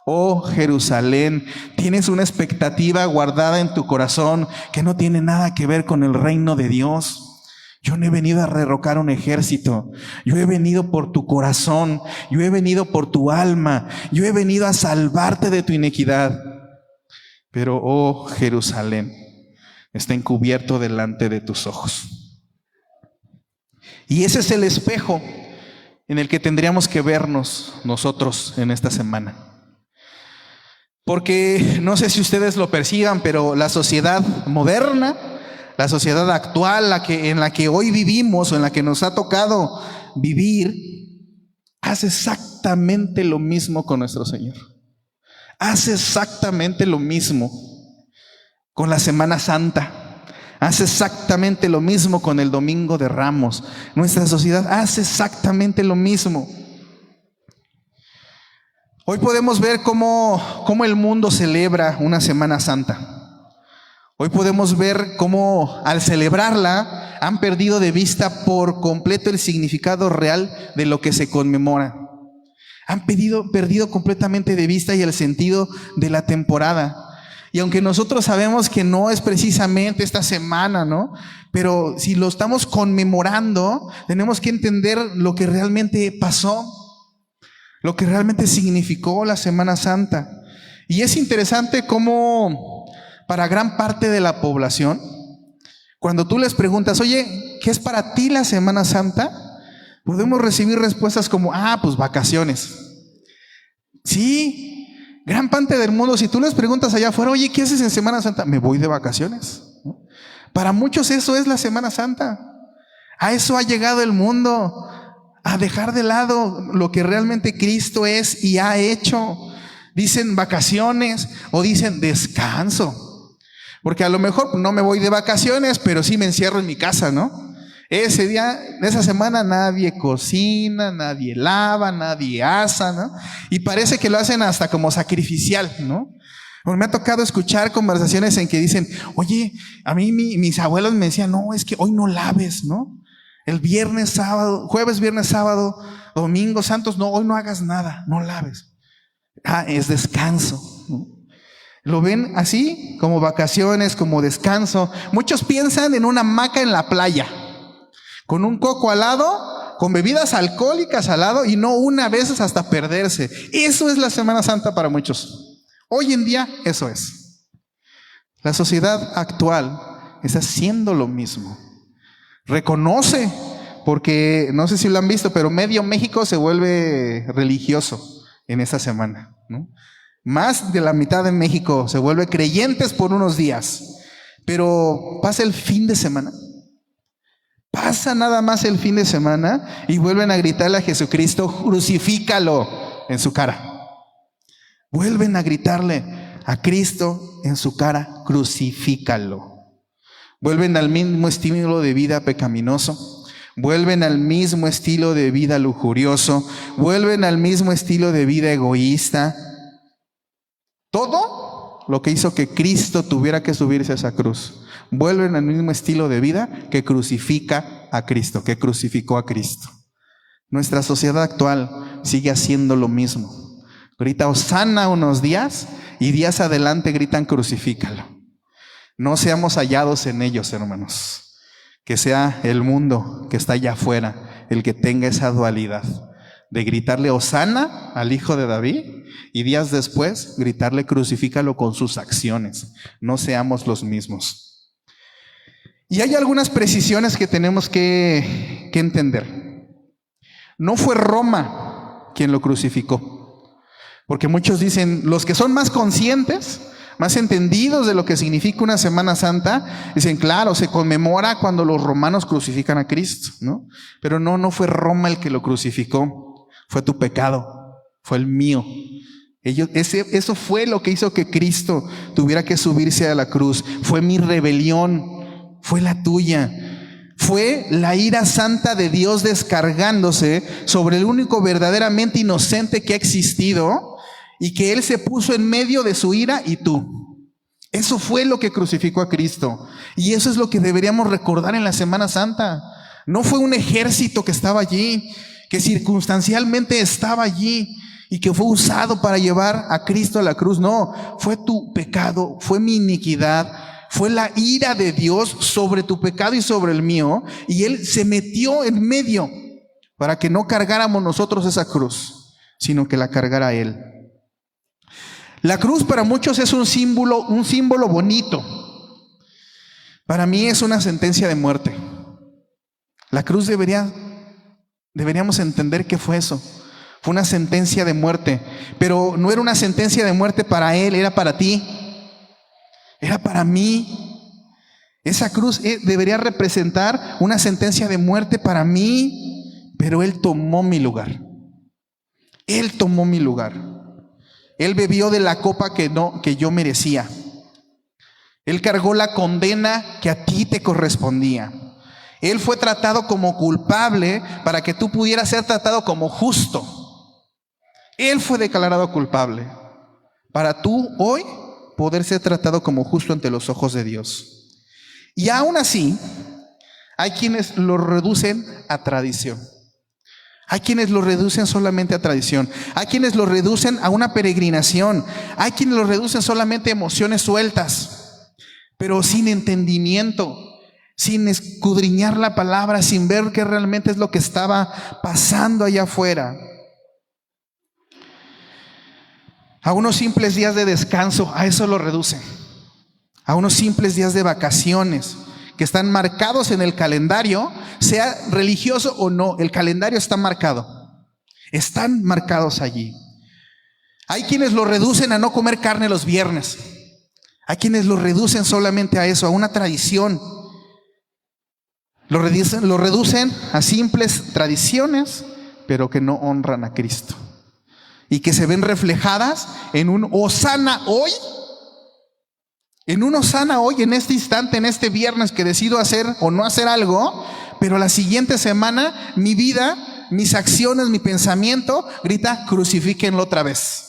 S1: Oh Jerusalén, tienes una expectativa guardada en tu corazón que no tiene nada que ver con el reino de Dios. Yo no he venido a derrocar un ejército. Yo he venido por tu corazón. Yo he venido por tu alma. Yo he venido a salvarte de tu iniquidad. Pero, oh Jerusalén, está encubierto delante de tus ojos. Y ese es el espejo en el que tendríamos que vernos nosotros en esta semana. Porque no sé si ustedes lo perciban, pero la sociedad moderna, la sociedad actual, en la que hoy vivimos, o en la que nos ha tocado vivir, hace exactamente lo mismo con nuestro Señor. Hace exactamente lo mismo con la Semana Santa. Hace exactamente lo mismo con el Domingo de Ramos. Nuestra sociedad hace exactamente lo mismo. Hoy podemos ver cómo el mundo celebra una Semana Santa. Hoy podemos ver cómo al celebrarla han perdido de vista por completo el significado real de lo que se conmemora. Han perdido completamente de vista y el sentido de la temporada. Y aunque nosotros sabemos que no es precisamente esta semana, ¿no? Pero si lo estamos conmemorando, tenemos que entender lo que realmente pasó, lo que realmente significó la Semana Santa. Y es interesante cómo para gran parte de la población, cuando tú les preguntas, oye, ¿qué es para ti la Semana Santa? Podemos recibir respuestas como, pues vacaciones. Sí, gran parte del mundo, si tú les preguntas allá afuera, oye, ¿qué haces en Semana Santa? Me voy de vacaciones. Para muchos eso es la Semana Santa. A eso ha llegado el mundo, a dejar de lado lo que realmente Cristo es y ha hecho. Dicen vacaciones o dicen descanso. Porque a lo mejor no me voy de vacaciones, pero sí me encierro en mi casa, ¿no? Ese día, esa semana nadie cocina, nadie lava, nadie asa, ¿no? Y parece que lo hacen hasta como sacrificial, ¿no? Me ha tocado escuchar conversaciones en que dicen, oye, a mí mis abuelos me decían, no, es que hoy no laves, ¿no? El viernes, sábado, jueves, viernes, sábado, domingo, santos, no, hoy no hagas nada, no laves. Es descanso, ¿no? Lo ven así, como vacaciones, como descanso. Muchos piensan en una hamaca en la playa, con un coco al lado, con bebidas alcohólicas al lado y no una vez hasta perderse. Eso es la Semana Santa para muchos. Hoy en día eso es. La sociedad actual está haciendo lo mismo. Reconoce, porque no sé si lo han visto, pero medio México se vuelve religioso en esta semana, ¿no? Más de la mitad de México se vuelve creyentes por unos días, pero pasa el fin de semana. Pasa nada más el fin de semana y vuelven a gritarle a Jesucristo, crucifícalo, en su cara. Vuelven a gritarle a Cristo en su cara, crucifícalo. Vuelven al mismo estilo de vida pecaminoso, vuelven al mismo estilo de vida lujurioso, vuelven al mismo estilo de vida egoísta. Todo lo que hizo que Cristo tuviera que subirse a esa cruz. Vuelven al mismo estilo de vida que crucifica a Cristo, que crucificó a Cristo. Nuestra sociedad actual sigue haciendo lo mismo. Grita hosana unos días y días adelante gritan crucifícalo. No seamos hallados en ellos, hermanos. Que sea el mundo que está allá afuera el que tenga esa dualidad de gritarle hosana al hijo de David y días después gritarle crucifícalo con sus acciones. No seamos los mismos. Y hay algunas precisiones que tenemos que entender. No fue Roma quien lo crucificó, porque muchos dicen, los que son más conscientes, más entendidos de lo que significa una Semana Santa, dicen, claro, se conmemora cuando los romanos crucifican a Cristo, ¿no? Pero no fue Roma el que lo crucificó, fue tu pecado, fue el mío. Eso fue lo que hizo que Cristo tuviera que subirse a la cruz. Fue mi rebelión, fue la tuya. Fue la ira santa de Dios descargándose sobre el único verdaderamente inocente que ha existido y que Él se puso en medio de su ira y tú. Eso fue lo que crucificó a Cristo. Y eso es lo que deberíamos recordar en la Semana Santa. No fue un ejército que estaba allí, que circunstancialmente estaba allí y que fue usado para llevar a Cristo a la cruz. No, fue tu pecado, fue mi iniquidad, fue la ira de Dios sobre tu pecado y sobre el mío, y Él se metió en medio para que no cargáramos nosotros esa cruz, sino que la cargara Él. La cruz para muchos es un símbolo bonito. Para mí es una sentencia de muerte. La cruz deberíamos entender que fue eso. Fue una sentencia de muerte, pero no era una sentencia de muerte para Él, era para ti. Era para mí. Esa cruz debería representar una sentencia de muerte para mí, pero Él tomó mi lugar. Él tomó mi lugar. Él bebió de la copa que yo merecía. Él cargó la condena que a ti te correspondía. Él fue tratado como culpable para que tú pudieras ser tratado como justo. Él fue declarado culpable para tú hoy poder ser tratado como justo ante los ojos de Dios. Y aún así, hay quienes lo reducen a tradición. Hay quienes lo reducen solamente a tradición. Hay quienes lo reducen a una peregrinación. Hay quienes lo reducen solamente a emociones sueltas, pero sin entendimiento, sin escudriñar la palabra, sin ver qué realmente es lo que estaba pasando allá afuera. A unos simples días de descanso, a eso lo reducen. A unos simples días de vacaciones que están marcados en el calendario, sea religioso o no, el calendario está marcado. Están marcados allí. Hay quienes lo reducen a no comer carne los viernes. Hay quienes lo reducen solamente a eso, a una tradición. Lo reducen a simples tradiciones, pero que no honran a Cristo. Y que se ven reflejadas en un hosana hoy. En un hosana hoy, en este instante, en este viernes que decido hacer o no hacer algo, pero la siguiente semana mi vida, mis acciones, mi pensamiento grita, crucifíquenlo otra vez.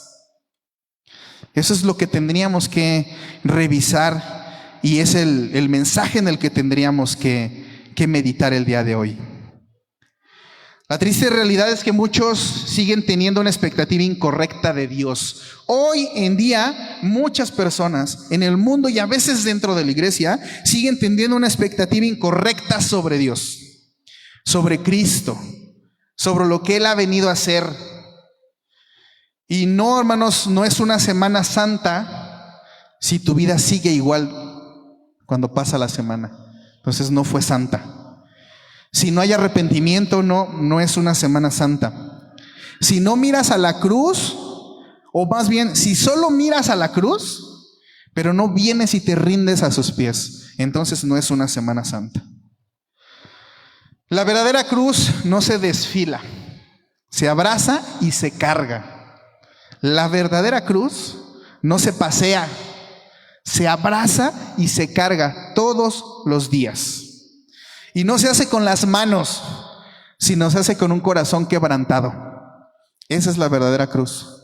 S1: Eso es lo que tendríamos que revisar y es el mensaje en el que tendríamos que meditar el día de hoy. La triste realidad es que muchos siguen teniendo una expectativa incorrecta de Dios. Hoy en día, muchas personas en el mundo y a veces dentro de la iglesia siguen teniendo una expectativa incorrecta sobre Dios, sobre Cristo, sobre lo que Él ha venido a hacer. Y no, hermanos, no es una Semana Santa si tu vida sigue igual cuando pasa la semana. Entonces no fue santa. Si no hay arrepentimiento, no es una Semana Santa. Si no miras a la cruz, o más bien, si solo miras a la cruz, pero no vienes y te rindes a sus pies, entonces no es una Semana Santa. La verdadera cruz no se desfila, se abraza y se carga. La verdadera cruz no se pasea, se abraza y se carga todos los días. Y no se hace con las manos, sino se hace con un corazón quebrantado. Esa es la verdadera cruz.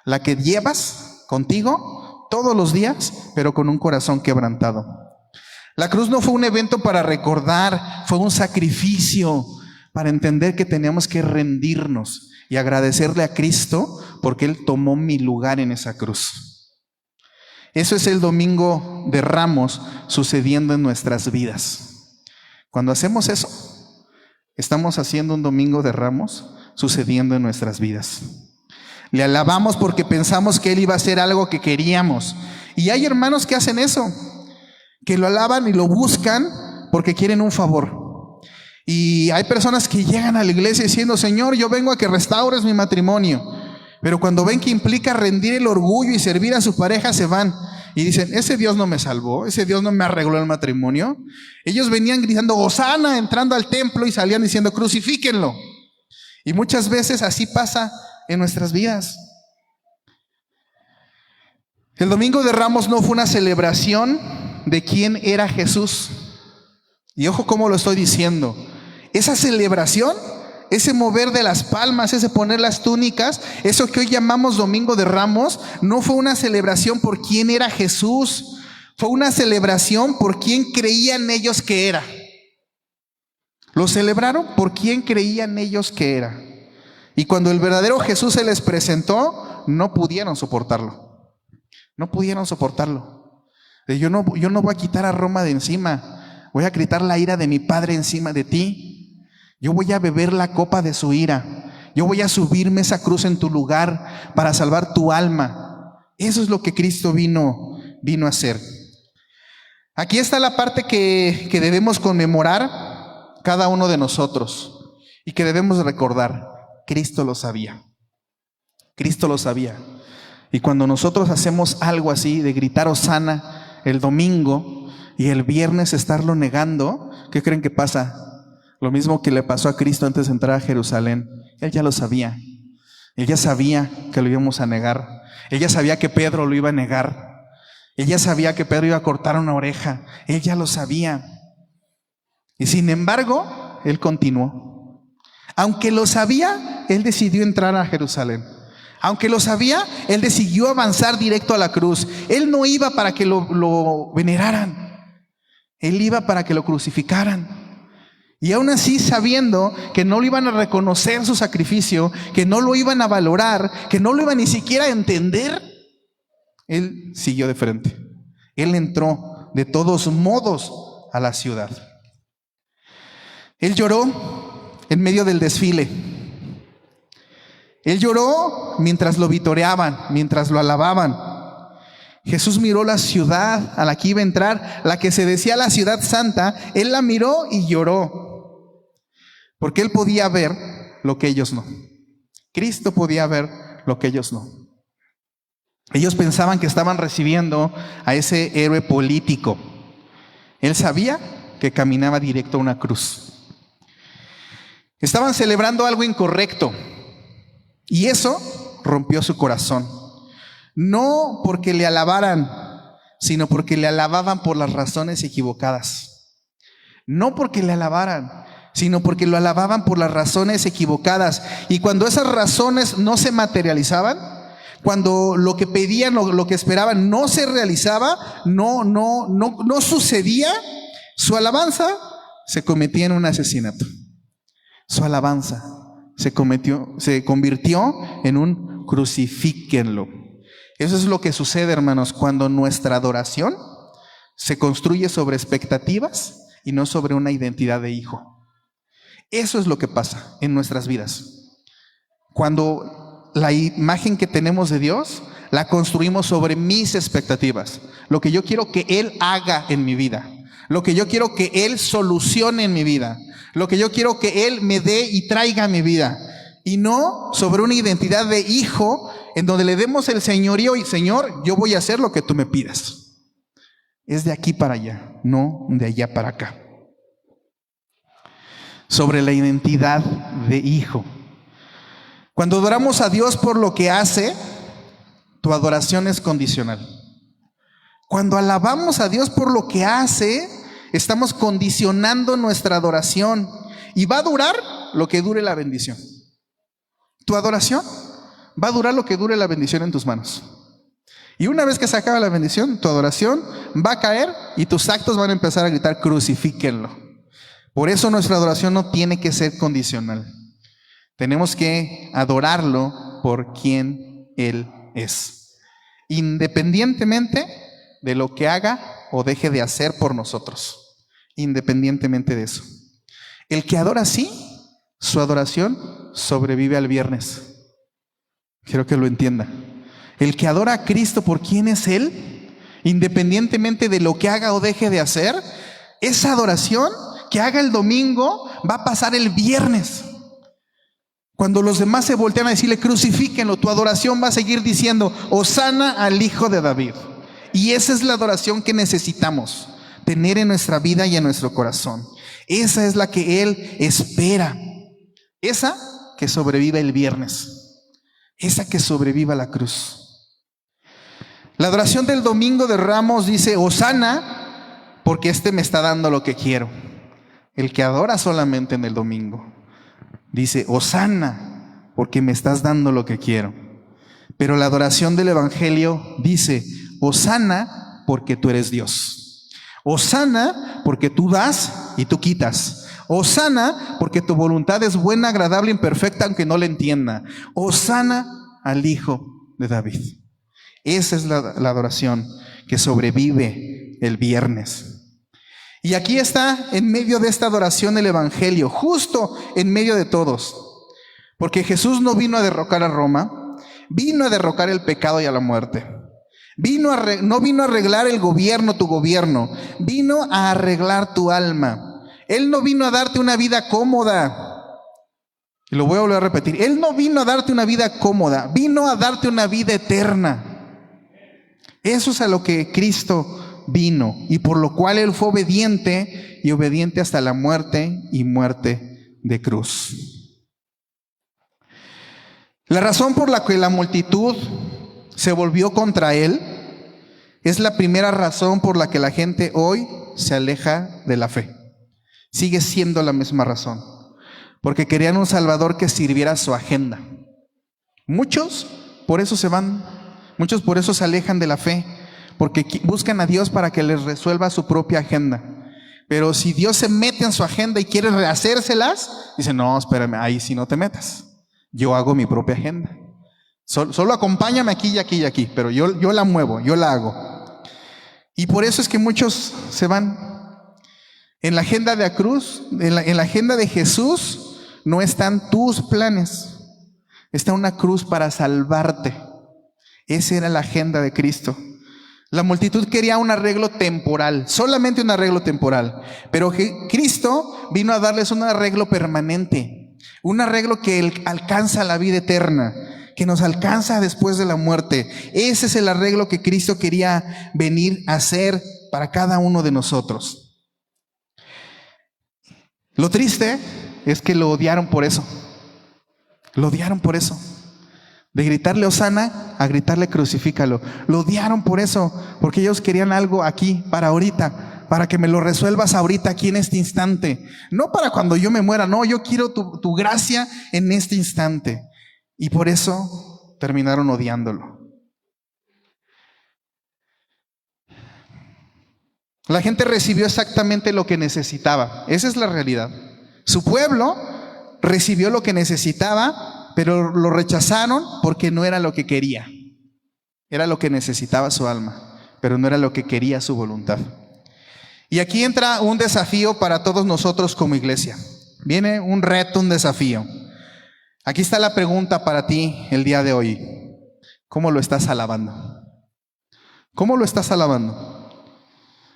S1: La que llevas contigo todos los días, pero con un corazón quebrantado. La cruz no fue un evento para recordar, fue un sacrificio para entender que teníamos que rendirnos y agradecerle a Cristo porque Él tomó mi lugar en esa cruz. Eso es el Domingo de Ramos sucediendo en nuestras vidas. Cuando hacemos eso, estamos haciendo un Domingo de Ramos sucediendo en nuestras vidas. Le alabamos porque pensamos que Él iba a hacer algo que queríamos. Y hay hermanos que hacen eso, que lo alaban y lo buscan porque quieren un favor. Y hay personas que llegan a la iglesia diciendo, Señor, yo vengo a que restaures mi matrimonio. Pero cuando ven que implica rendir el orgullo y servir a su pareja, se van. Y dicen, ese Dios no me salvó, ese Dios no me arregló el matrimonio. Ellos venían gritando, Hosana, entrando al templo y salían diciendo, crucifíquenlo. Y muchas veces así pasa en nuestras vidas. El Domingo de Ramos no fue una celebración de quién era Jesús. Y ojo cómo lo estoy diciendo. Esa celebración, ese mover de las palmas, ese poner las túnicas, eso que hoy llamamos Domingo de Ramos, no fue una celebración por quién era Jesús, fue una celebración por quién creían ellos que era. Lo celebraron por quién creían ellos que era. Y cuando el verdadero Jesús se les presentó, no pudieron soportarlo. No pudieron soportarlo. Yo no voy a quitar a Roma de encima, voy a quitar la ira de mi Padre encima de ti. Yo voy a beber la copa de su ira. Yo voy a subirme esa cruz en tu lugar para salvar tu alma. Eso es lo que Cristo vino a hacer. Aquí está la parte que debemos conmemorar cada uno de nosotros y que debemos recordar. Cristo lo sabía. Cristo lo sabía. Y cuando nosotros hacemos algo así de gritar Hosana el domingo y el viernes estarlo negando, ¿qué creen que pasa? Lo mismo que le pasó a Cristo antes de entrar a Jerusalén. Él ya lo sabía. Él ya sabía que lo íbamos a negar. Él ya sabía que Pedro lo iba a negar. Él ya sabía que Pedro iba a cortar una oreja. Él ya lo sabía. Y sin embargo, Él continuó. Aunque lo sabía, Él decidió entrar a Jerusalén. Aunque lo sabía, Él decidió avanzar directo a la cruz. Él no iba para que lo veneraran. Él iba para que lo crucificaran. Y aún así, sabiendo que no lo iban a reconocer su sacrificio, que no lo iban a valorar, que no lo iban ni siquiera a entender, él siguió de frente. Él entró de todos modos a la ciudad. Él lloró en medio del desfile. Él lloró mientras lo vitoreaban, mientras lo alababan. Jesús miró la ciudad a la que iba a entrar, la que se decía la ciudad santa. Él la miró y lloró, porque él podía ver lo que ellos no. Cristo podía ver lo que ellos no. Ellos pensaban que estaban recibiendo a ese héroe político. Él sabía que caminaba directo a una cruz. Estaban celebrando algo incorrecto, y eso rompió su corazón. No porque le alabaran, sino porque le alababan por las razones equivocadas. No porque le alabaran, sino porque lo alababan por las razones equivocadas. Y cuando esas razones no se materializaban, cuando lo que pedían, lo que esperaban no se realizaba, no sucedía, su alabanza se convertía en un asesinato. Su alabanza se convirtió en un crucifíquenlo. Eso es lo que sucede, hermanos, cuando nuestra adoración se construye sobre expectativas y no sobre una identidad de hijo. Eso es lo que pasa en nuestras vidas. Cuando la imagen que tenemos de Dios la construimos sobre mis expectativas, lo que yo quiero que Él haga en mi vida, lo que yo quiero que Él solucione en mi vida, lo que yo quiero que Él me dé y traiga a mi vida, y no sobre una identidad de hijo en donde le demos el señorío y Señor, yo voy a hacer lo que tú me pidas. Es de aquí para allá, no de allá para acá. Sobre la identidad de hijo. Cuando adoramos a Dios por lo que hace, tu adoración es condicional. Cuando alabamos a Dios por lo que hace, estamos condicionando nuestra adoración, y va a durar lo que dure la bendición. Tu adoración va a durar lo que dure la bendición en tus manos. Y una vez que se acabe la bendición, tu adoración va a caer y tus actos van a empezar a gritar: crucifíquenlo. Por eso nuestra adoración no tiene que ser condicional. Tenemos que adorarlo por quien Él es, independientemente de lo que haga o deje de hacer por nosotros. Independientemente de eso. El que adora así, su adoración sobrevive al viernes. Quiero que lo entienda. El que adora a Cristo por quien es Él, independientemente de lo que haga o deje de hacer, esa adoración que haga el domingo va a pasar el viernes. Cuando los demás se voltean a decirle: crucifíquenlo, tu adoración va a seguir diciendo: Hosana al Hijo de David. Y esa es la adoración que necesitamos tener en nuestra vida y en nuestro corazón. Esa es la que Él espera. Esa que sobrevive el viernes. Esa que sobreviva la cruz. La adoración del domingo de Ramos dice: Hosana, porque me está dando lo que quiero. El que adora solamente en el domingo dice: Hosana, porque me estás dando lo que quiero. Pero la adoración del Evangelio dice: Hosana, porque tú eres Dios. Hosana, porque tú das y tú quitas. Hosana, porque tu voluntad es buena, agradable y perfecta, aunque no la entienda. Hosana al Hijo de David. Esa es la adoración que sobrevive el viernes. Y aquí está en medio de esta adoración el Evangelio, justo en medio de todos. Porque Jesús no vino a derrocar a Roma, vino a derrocar el pecado y a la muerte. No vino a arreglar el gobierno, tu gobierno, vino a arreglar tu alma. Él no vino a darte una vida cómoda. Y lo voy a volver a repetir. Él no vino a darte una vida cómoda, vino a darte una vida eterna. Eso es a lo que Cristo vino, y por lo cual Él fue obediente, y obediente hasta la muerte, y muerte de cruz. La razón por la que la multitud se volvió contra Él es la primera razón por la que la gente hoy se aleja de la fe. Sigue siendo la misma razón, porque querían un Salvador que sirviera a su agenda. Muchos por eso se van, muchos por eso se alejan de la fe, porque buscan a Dios para que les resuelva su propia agenda. Pero si Dios se mete en su agenda y quiere rehacérselas, dice, no, espérame, ahí sí no te metas. Yo hago mi propia agenda. Solo acompáñame aquí y aquí y aquí, pero yo la muevo, yo la hago. Y por eso es que muchos se van. En la agenda de la cruz, en la agenda de Jesús, no están tus planes. Está una cruz para salvarte. Esa era la agenda de Cristo. La multitud quería un arreglo temporal, solamente un arreglo temporal. Pero Cristo vino a darles un arreglo permanente. Un arreglo que alcanza la vida eterna, que nos alcanza después de la muerte. Ese es el arreglo que Cristo quería venir a hacer para cada uno de nosotros. Lo triste es que lo odiaron por eso. Lo odiaron por eso. De gritarle Hosana a gritarle crucifícalo. Lo odiaron por eso, porque ellos querían algo aquí, para ahorita, para que me lo resuelvas ahorita, aquí en este instante. No para cuando yo me muera, no, yo quiero tu gracia en este instante. Y por eso terminaron odiándolo. La gente recibió exactamente lo que necesitaba. Esa es la realidad. Su pueblo recibió lo que necesitaba, pero lo rechazaron porque no era lo que quería. Era lo que necesitaba su alma, pero no era lo que quería su voluntad. Y aquí entra un desafío para todos nosotros como iglesia. Viene un reto, un desafío. Aquí está la pregunta para ti el día de hoy. ¿Cómo lo estás alabando? ¿Cómo lo estás alabando?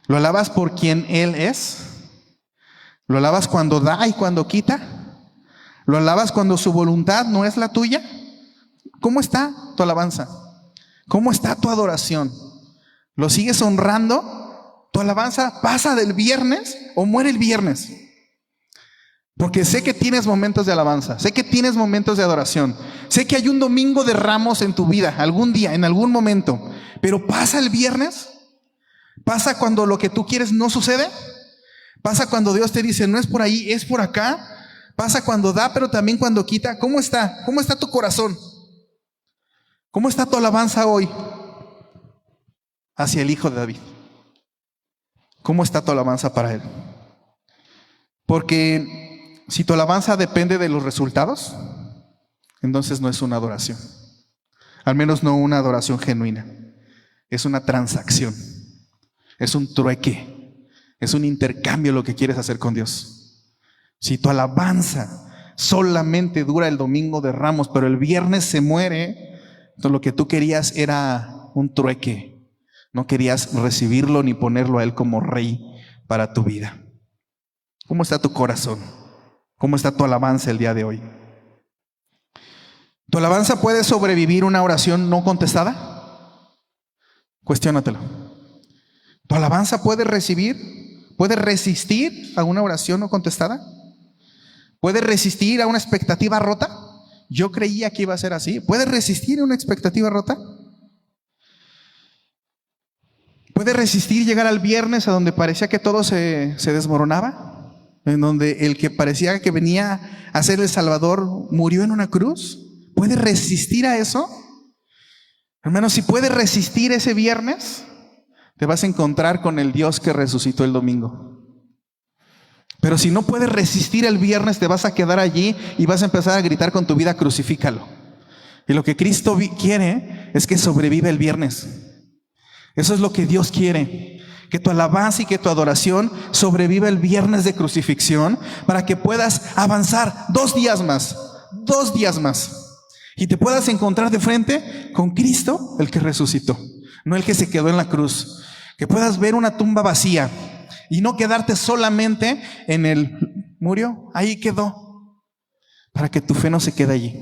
S1: ¿Lo alabas por quien Él es? ¿Lo alabas cuando da y cuando quita? ¿Lo alabas cuando su voluntad no es la tuya? ¿Cómo está tu alabanza? ¿Cómo está tu adoración? ¿Lo sigues honrando? ¿Tu alabanza pasa del viernes o muere el viernes? Porque sé que tienes momentos de alabanza, sé que tienes momentos de adoración, sé que hay un domingo de Ramos en tu vida, algún día, en algún momento, pero ¿pasa el viernes? ¿Pasa cuando lo que tú quieres no sucede? ¿Pasa cuando Dios te dice, no es por ahí, es por acá? ¿Pasa cuando da, pero también cuando quita? ¿Cómo está? ¿Cómo está tu corazón? ¿Cómo está tu alabanza hoy hacia el Hijo de David? ¿Cómo está tu alabanza para Él? Porque si tu alabanza depende de los resultados, entonces no es una adoración. Al menos no una adoración genuina. Es una transacción. Es un trueque. Es un intercambio lo que quieres hacer con Dios. Si tu alabanza solamente dura el domingo de Ramos, pero el viernes se muere, entonces lo que tú querías era un trueque. No querías recibirlo ni ponerlo a Él como rey para tu vida. ¿Cómo está tu corazón? ¿Cómo está tu alabanza el día de hoy? ¿Tu alabanza puede sobrevivir una oración no contestada? Cuestiónatelo. ¿Tu alabanza puede resistir a una oración no contestada? ¿Puede resistir a una expectativa rota? Yo creía que iba a ser así. ¿Puede resistir a una expectativa rota? ¿Puede resistir llegar al viernes a donde parecía que todo se desmoronaba? En donde el que parecía que venía a ser el Salvador murió en una cruz. ¿Puede resistir a eso? Hermano, si puedes resistir ese viernes, te vas a encontrar con el Dios que resucitó el domingo. Pero si no puedes resistir el viernes, te vas a quedar allí y vas a empezar a gritar con tu vida, crucifícalo. Y lo que Cristo quiere es que sobreviva el viernes. Eso es lo que Dios quiere. Que tu alabanza y que tu adoración sobreviva el viernes de crucifixión para que puedas avanzar 2 días más. 2 días más. Y te puedas encontrar de frente con Cristo, el que resucitó, no el que se quedó en la cruz. Que puedas ver una tumba vacía y no quedarte solamente en el murió, ahí quedó. Para que tu fe no se quede allí.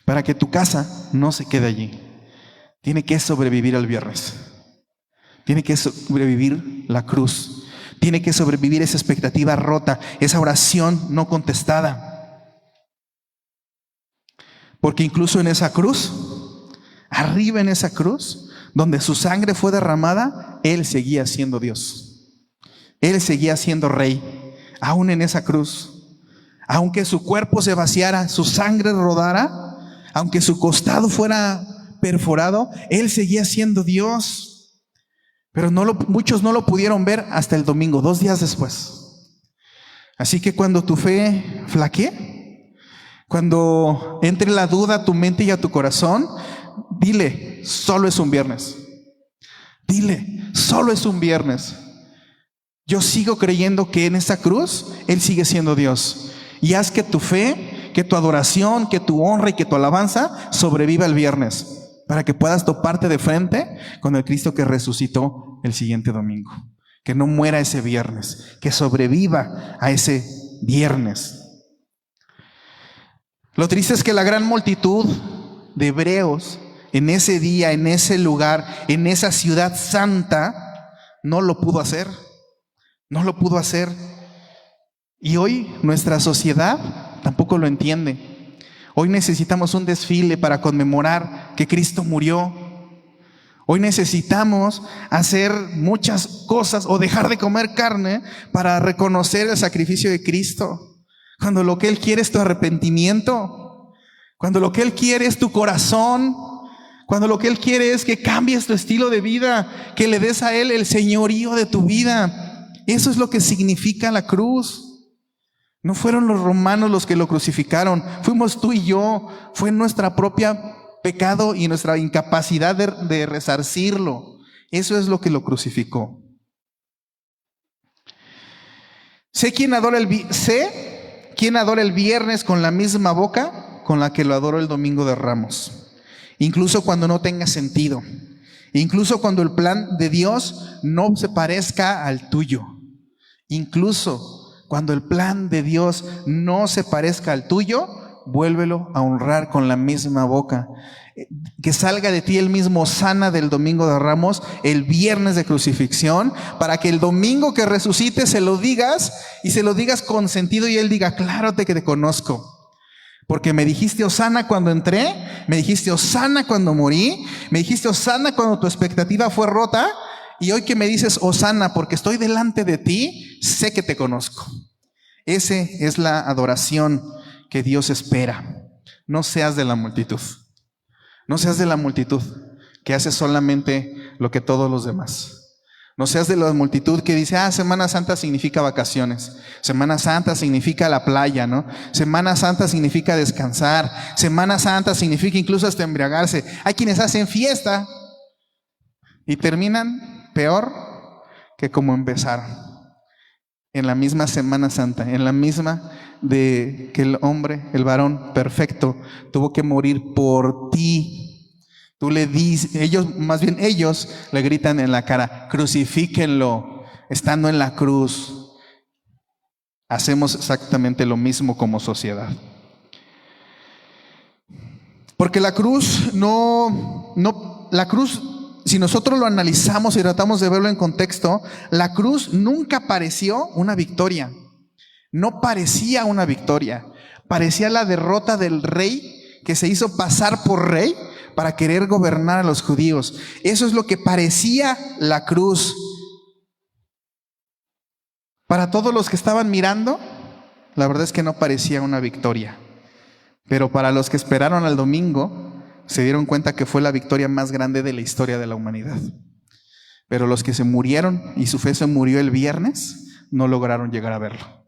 S1: Para que tu casa no se quede allí. Tiene que sobrevivir el viernes. Tiene que sobrevivir la cruz. Tiene que sobrevivir esa expectativa rota, esa oración no contestada. Porque incluso en esa cruz, arriba en esa cruz, donde su sangre fue derramada, Él seguía siendo Dios. Él seguía siendo rey, aún en esa cruz. Aunque su cuerpo se vaciara, su sangre rodara, aunque su costado fuera perforado, Él seguía siendo Dios. Pero muchos no lo pudieron ver hasta el domingo, 2 días después. Así que cuando tu fe flaquee, cuando entre la duda a tu mente y a tu corazón, dile, solo es un viernes. Dile, solo es un viernes. Yo sigo creyendo que en esa cruz Él sigue siendo Dios. Y haz que tu fe, que tu adoración, que tu honra y que tu alabanza sobreviva el viernes, para que puedas toparte de frente con el Cristo que resucitó el siguiente domingo. Que no muera ese viernes, que sobreviva a ese viernes. Lo triste es que la gran multitud de hebreos en ese día, en ese lugar, en esa ciudad santa, no lo pudo hacer. No lo pudo hacer. Y hoy nuestra sociedad tampoco lo entiende. Hoy necesitamos un desfile para conmemorar que Cristo murió. Hoy necesitamos hacer muchas cosas o dejar de comer carne para reconocer el sacrificio de Cristo. Cuando lo que Él quiere es tu arrepentimiento. Cuando lo que Él quiere es tu corazón. Cuando lo que Él quiere es que cambies tu estilo de vida, que le des a Él el señorío de tu vida. Eso es lo que significa la cruz. No fueron los romanos los que lo crucificaron, fuimos tú y yo. Fue nuestra propia pecado y nuestra incapacidad de resarcirlo. Eso es lo que lo crucificó. Sé quién adora el viernes con la misma boca con la que lo adoró el domingo de Ramos. Incluso cuando no tenga sentido. Incluso cuando el plan de Dios no se parezca al tuyo. Incluso cuando el plan de Dios no se parezca al tuyo, vuélvelo a honrar con la misma boca. Que salga de ti el mismo Hosana del domingo de Ramos, el viernes de crucifixión, para que el domingo que resucite se lo digas, y se lo digas con sentido, y Él diga, claro que te conozco. Porque me dijiste Hosana cuando entré, me dijiste Hosana cuando morí, me dijiste Hosana cuando tu expectativa fue rota, y hoy que me dices Hosana porque estoy delante de ti, sé que te conozco. Esa es la adoración que Dios espera. No seas de la multitud. No seas de la multitud que hace solamente lo que todos los demás. No seas de la multitud que dice, Semana Santa significa vacaciones. Semana Santa significa la playa, ¿no? Semana Santa significa descansar. Semana Santa significa incluso hasta embriagarse. Hay quienes hacen fiesta y terminan peor que como empezaron. En la misma Semana Santa, en la misma de que el hombre, el varón perfecto, tuvo que morir por ti. Tú le dices, ellos le gritan en la cara, crucifíquenlo, estando en la cruz. Hacemos exactamente lo mismo como sociedad. Porque la cruz la cruz, si nosotros lo analizamos y tratamos de verlo en contexto, la cruz nunca pareció una victoria. No parecía una victoria. Parecía la derrota del rey que se hizo pasar por rey para querer gobernar a los judíos. Eso es lo que parecía la cruz. Para todos los que estaban mirando, la verdad es que no parecía una victoria. Pero para los que esperaron al domingo, se dieron cuenta que fue la victoria más grande de la historia de la humanidad. Pero los que se murieron y su fe se murió el viernes, no lograron llegar a verlo.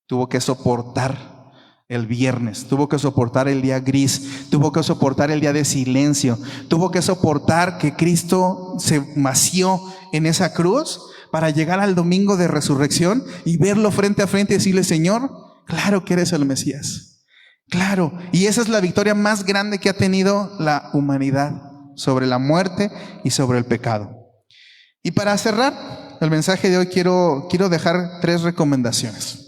S1: Tuvo que soportar el viernes, tuvo que soportar el día gris, tuvo que soportar el día de silencio, tuvo que soportar que Cristo se mació en esa cruz para llegar al domingo de resurrección y verlo frente a frente y decirle, Señor, claro que eres el Mesías, claro. Y esa es la victoria más grande que ha tenido la humanidad sobre la muerte y sobre el pecado. Y para cerrar el mensaje de hoy quiero dejar 3 recomendaciones.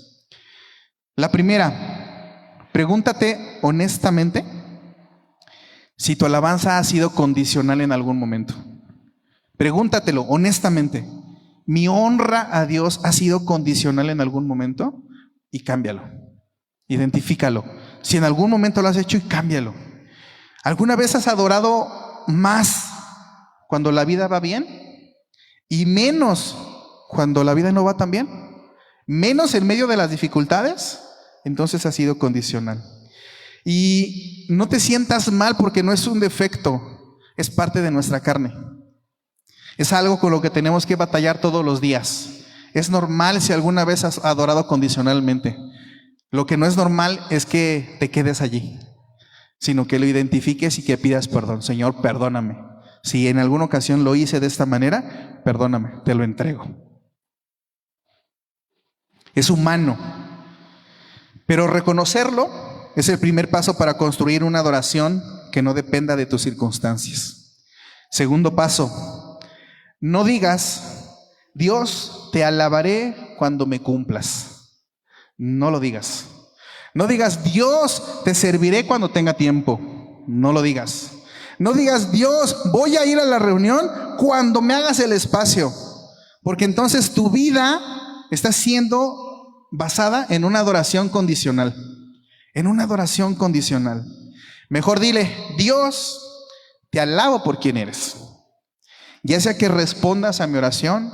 S1: La primera, pregúntate honestamente si tu alabanza ha sido condicional en algún momento. Pregúntatelo honestamente. ¿Mi honra a Dios ha sido condicional en algún momento? Y cámbialo. Identifícalo. Si en algún momento lo has hecho, y cámbialo. ¿Alguna vez has adorado más cuando la vida va bien? ¿Y menos cuando la vida no va tan bien? ¿Menos en medio de las dificultades? Entonces ha sido condicional. Y no te sientas mal porque no es un defecto, es parte de nuestra carne. Es algo con lo que tenemos que batallar todos los días. Es normal si alguna vez has adorado condicionalmente. Lo que no es normal es que te quedes allí, sino que lo identifiques y que pidas perdón. Señor, perdóname. Si en alguna ocasión lo hice de esta manera, perdóname, te lo entrego. Es humano, pero reconocerlo es el primer paso para construir una adoración que no dependa de tus circunstancias. Segundo paso, no digas, Dios, te alabaré cuando me cumplas. No lo digas. No digas, Dios, te serviré cuando tenga tiempo. No lo digas. No digas, Dios, voy a ir a la reunión cuando me hagas el espacio. Porque entonces tu vida está siendo basada en una adoración condicional. En una adoración condicional. Mejor dile, Dios, te alabo por quien eres. Ya sea que respondas a mi oración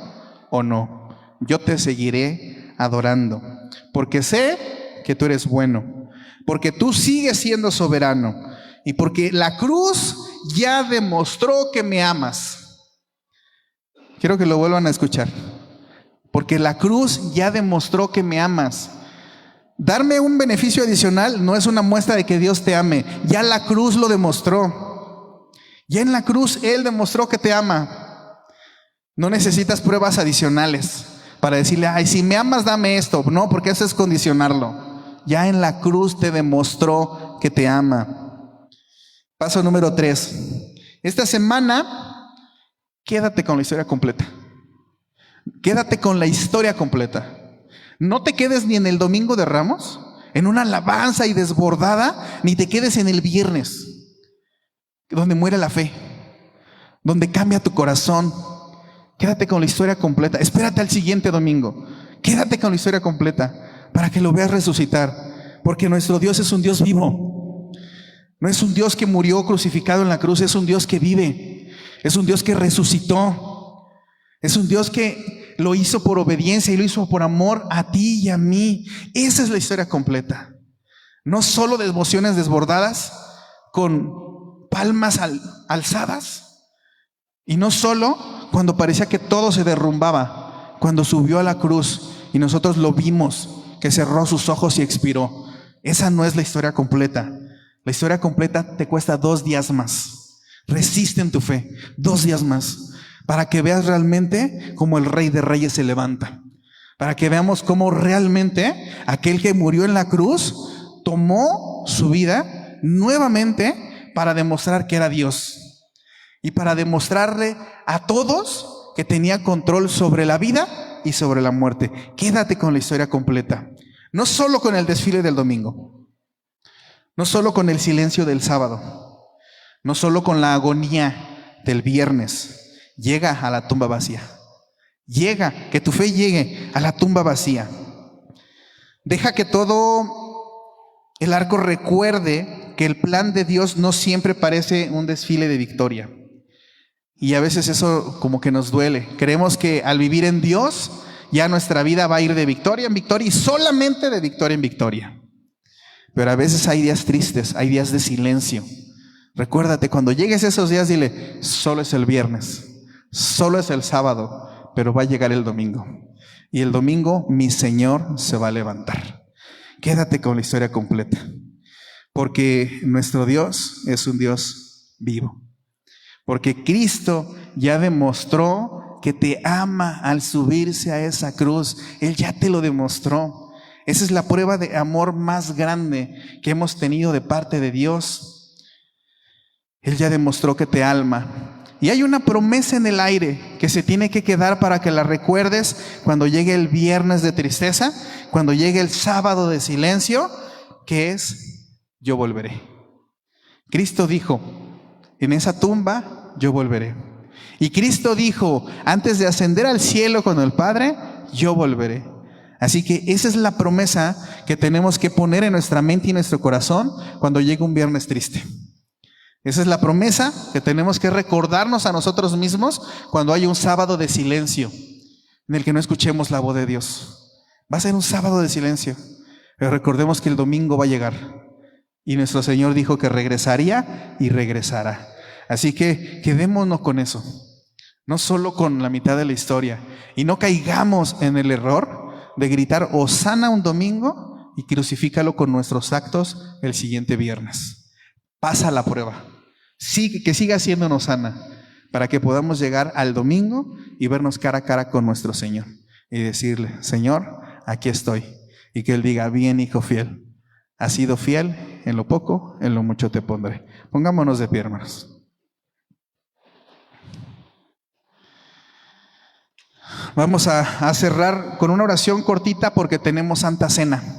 S1: o no, yo te seguiré adorando. Porque sé que tú eres bueno. Porque tú sigues siendo soberano. Y porque la cruz ya demostró que me amas. Quiero que lo vuelvan a escuchar. Porque la cruz ya demostró que me amas. Darme un beneficio adicional no es una muestra de que Dios te ame. Ya la cruz lo demostró. Ya en la cruz Él demostró que te ama. No necesitas pruebas adicionales para decirle, ay, si me amas, dame esto. No, porque eso es condicionarlo. Ya en la cruz te demostró que te ama. Paso número 3. Esta semana, quédate con la historia completa. Quédate con la historia completa. No te quedes ni en el domingo de Ramos, en una alabanza y desbordada, ni te quedes en el viernes, donde muere la fe, donde cambia tu corazón. Quédate con la historia completa. Espérate al siguiente domingo. Quédate con la historia completa para que lo veas resucitar. Porque nuestro Dios es un Dios vivo. No es un Dios que murió crucificado en la cruz, es un Dios que vive. Es un Dios que resucitó. Es un Dios que lo hizo por obediencia y lo hizo por amor a ti y a mí. Esa es la historia completa. No solo de emociones desbordadas con palmas alzadas. Y no solo cuando parecía que todo se derrumbaba, cuando subió a la cruz y nosotros lo vimos, que cerró sus ojos y expiró. Esa no es la historia completa. La historia completa te cuesta 2 días más. Resiste en tu fe 2 días más, para que veas realmente cómo el Rey de Reyes se levanta. Para que veamos cómo realmente aquel que murió en la cruz tomó su vida nuevamente para demostrar que era Dios. Y para demostrarle a todos que tenía control sobre la vida y sobre la muerte. Quédate con la historia completa. No solo con el desfile del domingo. No solo con el silencio del sábado. No solo con la agonía del viernes. Llega a la tumba vacía. Llega, que tu fe llegue a la tumba vacía. Deja que todo el arco recuerde que el plan de Dios no siempre parece un desfile de victoria. Y a veces eso como que nos duele. Creemos que al vivir en Dios ya nuestra vida va a ir de victoria en victoria y solamente de victoria en victoria. Pero a veces hay días tristes, hay días de silencio. Recuérdate, cuando llegues a esos días, dile, solo es el viernes, solo es el sábado, pero va a llegar el domingo. Y el domingo mi Señor se va a levantar. Quédate con la historia completa. Porque nuestro Dios es un Dios vivo. Porque Cristo ya demostró que te ama al subirse a esa cruz. Él ya te lo demostró. Esa es la prueba de amor más grande que hemos tenido de parte de Dios. Él ya demostró que te ama. Y hay una promesa en el aire que se tiene que quedar para que la recuerdes cuando llegue el viernes de tristeza, cuando llegue el sábado de silencio, que es, yo volveré. Cristo dijo, en esa tumba yo volveré. Y Cristo dijo, antes de ascender al cielo con el Padre, yo volveré. Así que esa es la promesa que tenemos que poner en nuestra mente y nuestro corazón cuando llegue un viernes triste. Esa es la promesa que tenemos que recordarnos a nosotros mismos cuando hay un sábado de silencio en el que no escuchemos la voz de Dios. Va a ser un sábado de silencio, pero recordemos que el domingo va a llegar. Y nuestro Señor dijo que regresaría y regresará. Así que quedémonos con eso. no solo con la mitad de la historia. Y no caigamos en el error de gritar Hosana un domingo y crucifícalo con nuestros actos el siguiente viernes. Pasa la prueba. Que siga siendo Hosana, para que podamos llegar al domingo y vernos cara a cara con nuestro Señor y decirle: Señor, aquí estoy. Y que Él diga: bien, hijo fiel, has sido fiel en lo poco, en lo mucho te pondré. Pongámonos de pie, hermanos. Vamos a cerrar con una oración cortita porque tenemos Santa Cena.